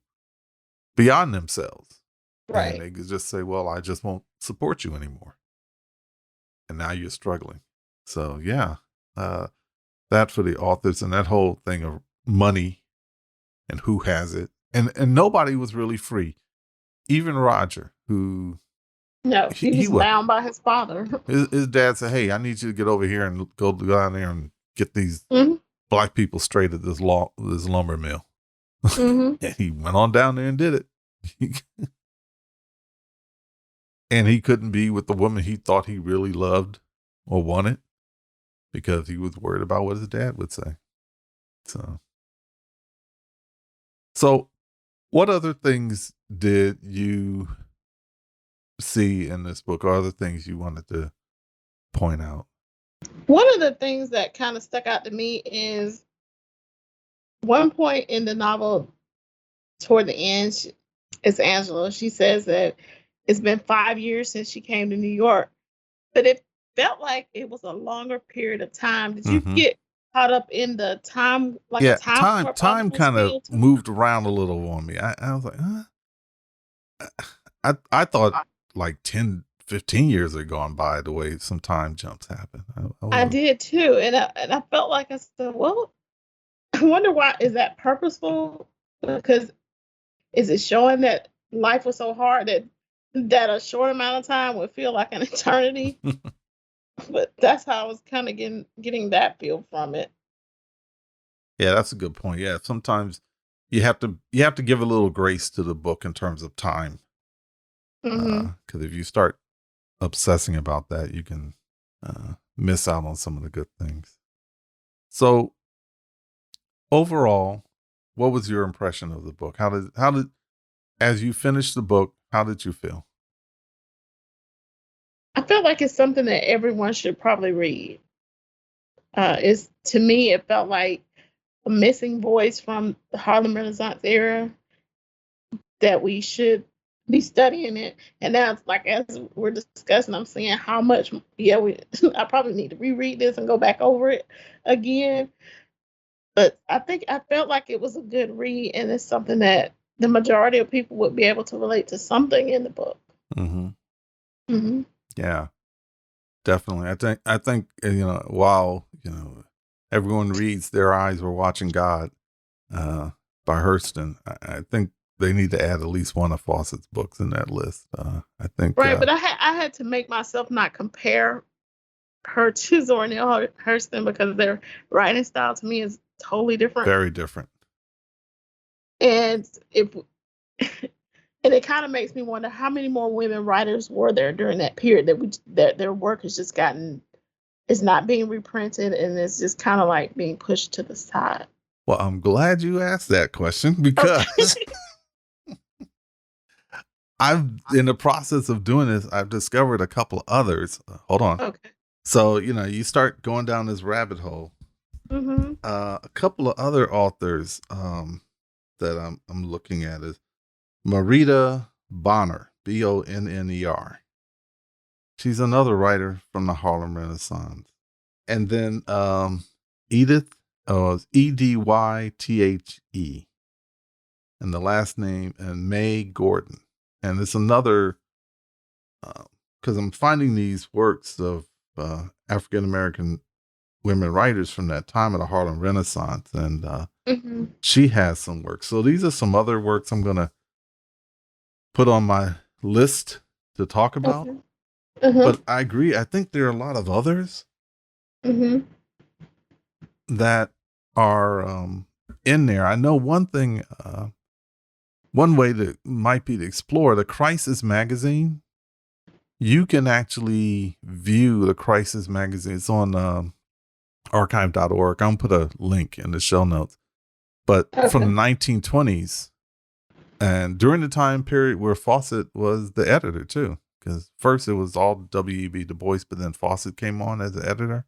beyond themselves. Right. And they could just say, well, I just won't support you anymore. And now you're struggling. So yeah, that for the authors and that whole thing of money and who has it. And nobody was really free. Even Roger, who No, he was bound by his father. His dad said, hey, I need you to get over here and go down there and get these Black people straight at this lumber mill. Mm-hmm. And he went on down there and did it. And he couldn't be with the woman he thought he really loved or wanted because he was worried about what his dad would say. So what other things did you see in this book, or other things you wanted to point out? One of the things that kind of stuck out to me is one point in the novel toward the end, it's Angela. She says that it's been 5 years since she came to New York, but it felt like it was a longer period of time. Did you get caught up in the time? Like yeah, a time time kind of moved around a little on me. I was like, huh? I thought like 10, 15 years had gone by the way some time jumps happen. I did too. And I felt like I said, well, I wonder why. Is that purposeful? Because is it showing that life was so hard that a short amount of time would feel like an eternity? But that's how I was kind of getting that feel from it. Yeah, that's a good point. Yeah, sometimes you have to give a little grace to the book in terms of time. Because if you start obsessing about that, you can miss out on some of the good things. So overall, what was your impression of the book? How did as you finished the book, how did you feel? I feel like it's something that everyone should probably read. To me, it felt like a missing voice from the Harlem Renaissance era that we should be studying it. And now it's like, as we're discussing, I'm seeing how much, I probably need to reread this and go back over it again. But I felt like it was a good read, and it's something that the majority of people would be able to relate to something in the book. Yeah, definitely. I think while everyone reads "Their Eyes Were Watching God" by Hurston, I think they need to add at least one of Faucet's books in that list. I think right, but I had to make myself not compare her to Zora Neale Hurston because their writing style to me is totally different. Very different. And and it kind of makes me wonder how many more women writers were there during that period that their work has just it's not being reprinted, and it's just kind of like being pushed to the side. Well, I'm glad you asked that question because in the process of doing this, I've discovered a couple of others. Hold on. Okay. So, you start going down this rabbit hole. A couple of other authors that I'm looking at is Marita Bonner, Bonner. She's another writer from the Harlem Renaissance. And then Edith, Edythe, and the last name, and May Gordon. And it's another, because I'm finding these works of African-American women writers from that time of the Harlem Renaissance. And she has some work. So these are some other works I'm going to put on my list to talk about. But I agree. I think there are a lot of others that are in there. I know one thing. One way that might be to explore the Crisis magazine. You can actually view the Crisis magazine. It's on archive.org. I'm gonna put a link in the show notes. But from the 1920s, and during the time period where Faucet was the editor too, because first it was all W.E.B. Du Bois, but then Faucet came on as the editor,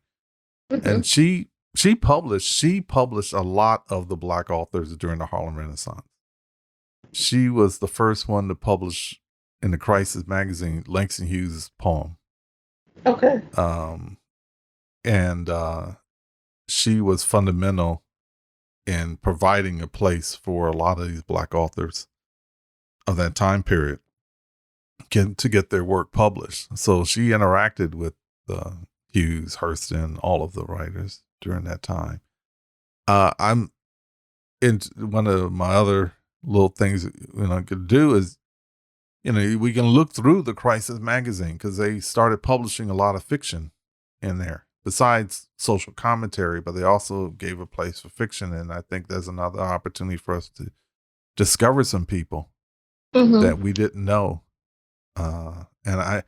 and she published a lot of the Black authors during the Harlem Renaissance. She was the first one to publish in the Crisis magazine Langston Hughes' poem. Okay. And she was fundamental in providing a place for a lot of these Black authors of that time period to get their work published. So she interacted with Hughes, Hurston, all of the writers during that time. I'm in one of my other little things I could do is, we can look through the Crisis magazine because they started publishing a lot of fiction in there besides social commentary, but they also gave a place for fiction. And I think there's another opportunity for us to discover some people that we didn't know. And I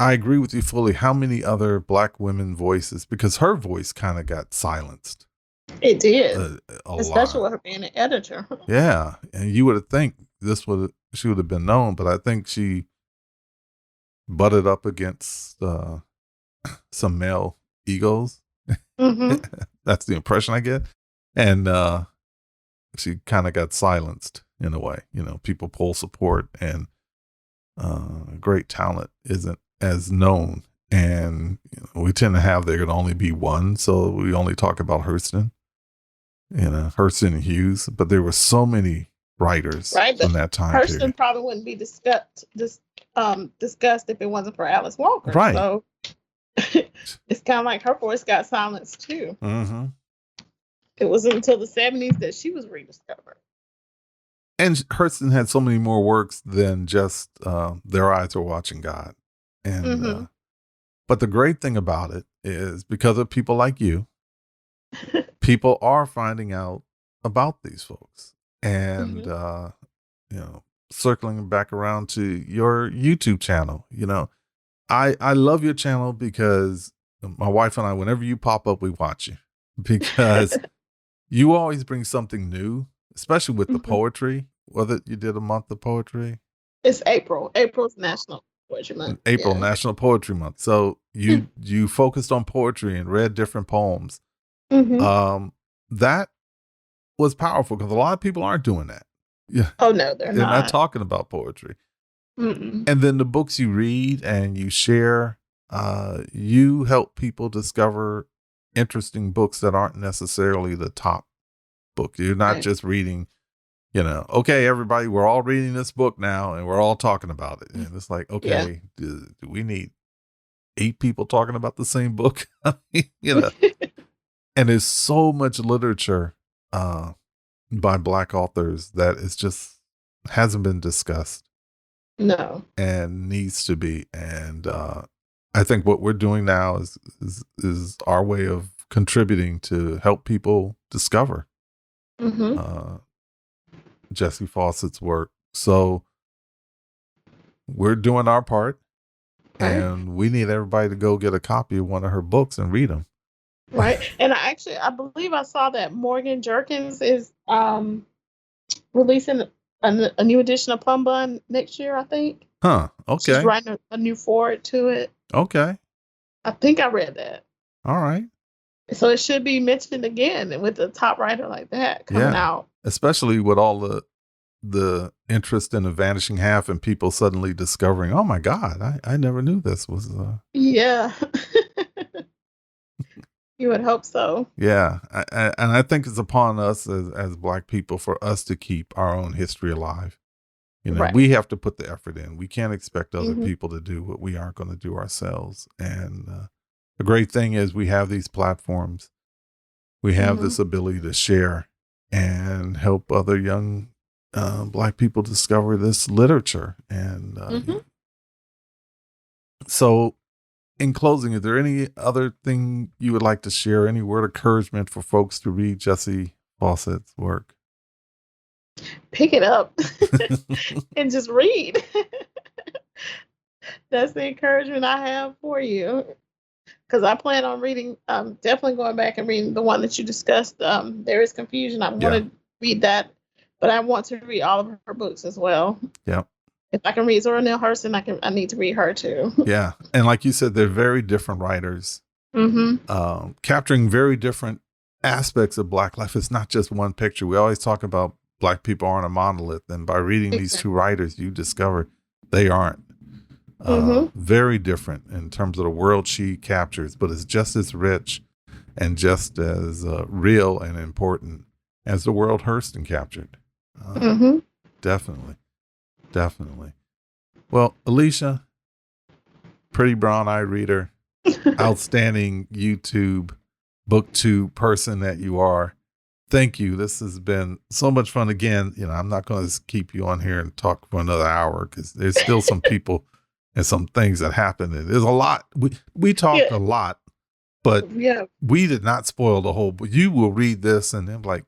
agree with you fully. How many other Black women voices, because her voice kind of got silenced. It did, lot. Especially with her being an editor. Yeah, and you would have think she would have been known, but I think she butted up against some male egos. That's the impression I get, and she kind of got silenced in a way. People pull support, and great talent isn't as known, and we tend to have there could only be one, so we only talk about Hurston. Hurston and Hughes, but there were so many writers from that time Hurston period. probably wouldn't be discussed if it wasn't for Alice Walker. Right. So it's kind of like her voice got silenced too. It wasn't until the 70s that she was rediscovered. And Hurston had so many more works than just Their Eyes Are Watching God. And but the great thing about it is because of people like you, people are finding out about these folks. And circling back around to your YouTube channel, I love your channel because my wife and I, whenever you pop up, we watch you because you always bring something new, especially with the poetry. Whether you did a month of poetry, it's April. April's National Poetry Month. National Poetry Month. So you focused on poetry and read different poems. That was powerful because a lot of people aren't doing that. Yeah. Oh no, they're not talking about poetry. And then the books you read and you share, you help people discover interesting books that aren't necessarily the top book. You're not just reading, okay, everybody, we're all reading this book now and we're all talking about it. And it's like, okay, do we need 8 people talking about the same book? And there's so much literature by Black authors that it's just hasn't been discussed. No. And needs to be. And I think what we're doing now is our way of contributing to help people discover Jessie Fauset's work. So we're doing our part, and we need everybody to go get a copy of one of her books and read them. Right. And I believe I saw that Morgan Jerkins is releasing a new edition of Plum Bun next year, I think. Huh. Okay. She's writing a new forward to it. Okay. I think I read that. All right. So it should be mentioned again with a top writer like that coming out. Especially with all the interest in The Vanishing Half and people suddenly discovering, oh my God, I never knew this was. Yeah. You would hope so. Yeah. And I think it's upon us as Black people for us to keep our own history alive. We have to put the effort in. We can't expect other people to do what we aren't going to do ourselves. And the great thing is we have these platforms. We have this ability to share and help other young Black people discover this literature. And so in closing, is there any other thing you would like to share? Any word of encouragement for folks to read Jessie Fauset's work? Pick it up and just read. That's the encouragement I have for you. Because I plan on reading, definitely going back and reading the one that you discussed. There is confusion. I want Yeah. to read that, but I want to read all of her books as well. Yeah. If I can read Zora Neale Hurston, I need to read her too. Yeah. And like you said, they're very different writers, capturing very different aspects of Black life. It's not just one picture. We always talk about Black people aren't a monolith. And by reading these two writers, you discover they aren't. Very different in terms of the world she captures, but it's just as rich and just as real and important as the world Hurston captured. Definitely. Well, Alicia, pretty brown-eyed reader, outstanding YouTube booktube person that you are. Thank you. This has been so much fun. Again, I'm not going to keep you on here and talk for another hour because there's still some people and some things that happen. And there's a lot. We talked a lot, but we did not spoil the whole book. You will read this and then like,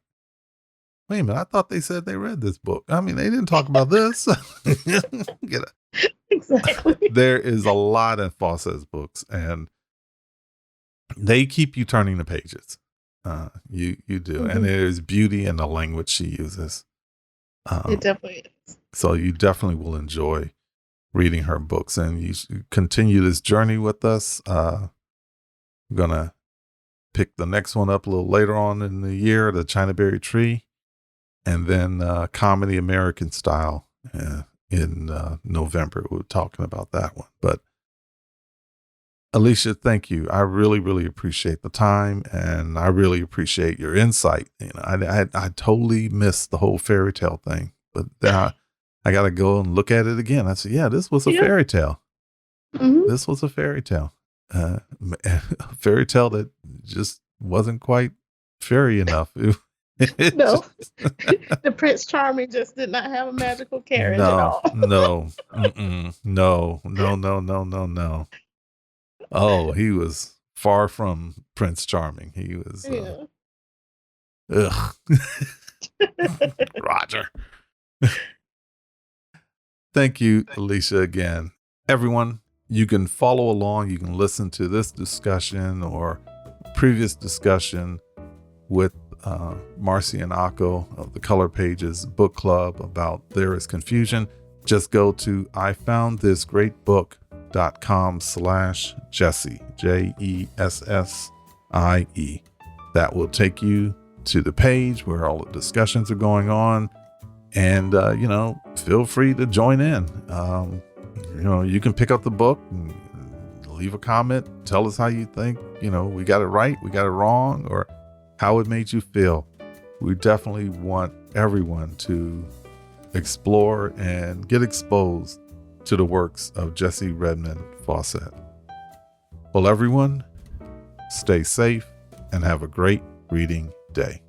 wait a minute, I thought they said they read this book. I mean, they didn't talk about this. Exactly. There is a lot in Fauset's books, and they keep you turning the pages. You do. And there's beauty in the language she uses. It definitely is. So you definitely will enjoy reading her books, and you should continue this journey with us. I'm going to pick the next one up a little later on in the year, The Chinaberry Tree, and then Comedy American Style in November. We're talking about that one. But Alicia, thank you. I really, really appreciate the time, and I really appreciate your insight. I totally missed the whole fairy tale thing, but I got to go and look at it again. I said, yeah, this was a fairy tale. This was a fairy tale. A fairy tale that just wasn't quite fairy enough. No. The Prince Charming just did not have a magical carriage at all. No. Oh, he was far from Prince Charming. He was, Roger. Thank you, Alicia, again. Everyone, you can follow along. You can listen to this discussion or previous discussion with Marcy and Akko of the Color Pages Book Club about There Is Confusion. Just go to ifoundthisgreatbook.com/Jessie, JESSIE. That will take you to the page where all the discussions are going on. And, feel free to join in. You can pick up the book and leave a comment. Tell us how you think, we got it right, we got it wrong, or how it made you feel. We definitely want everyone to explore and get exposed to the works of Jessie Redmon Fauset. Well, everyone, stay safe and have a great reading day.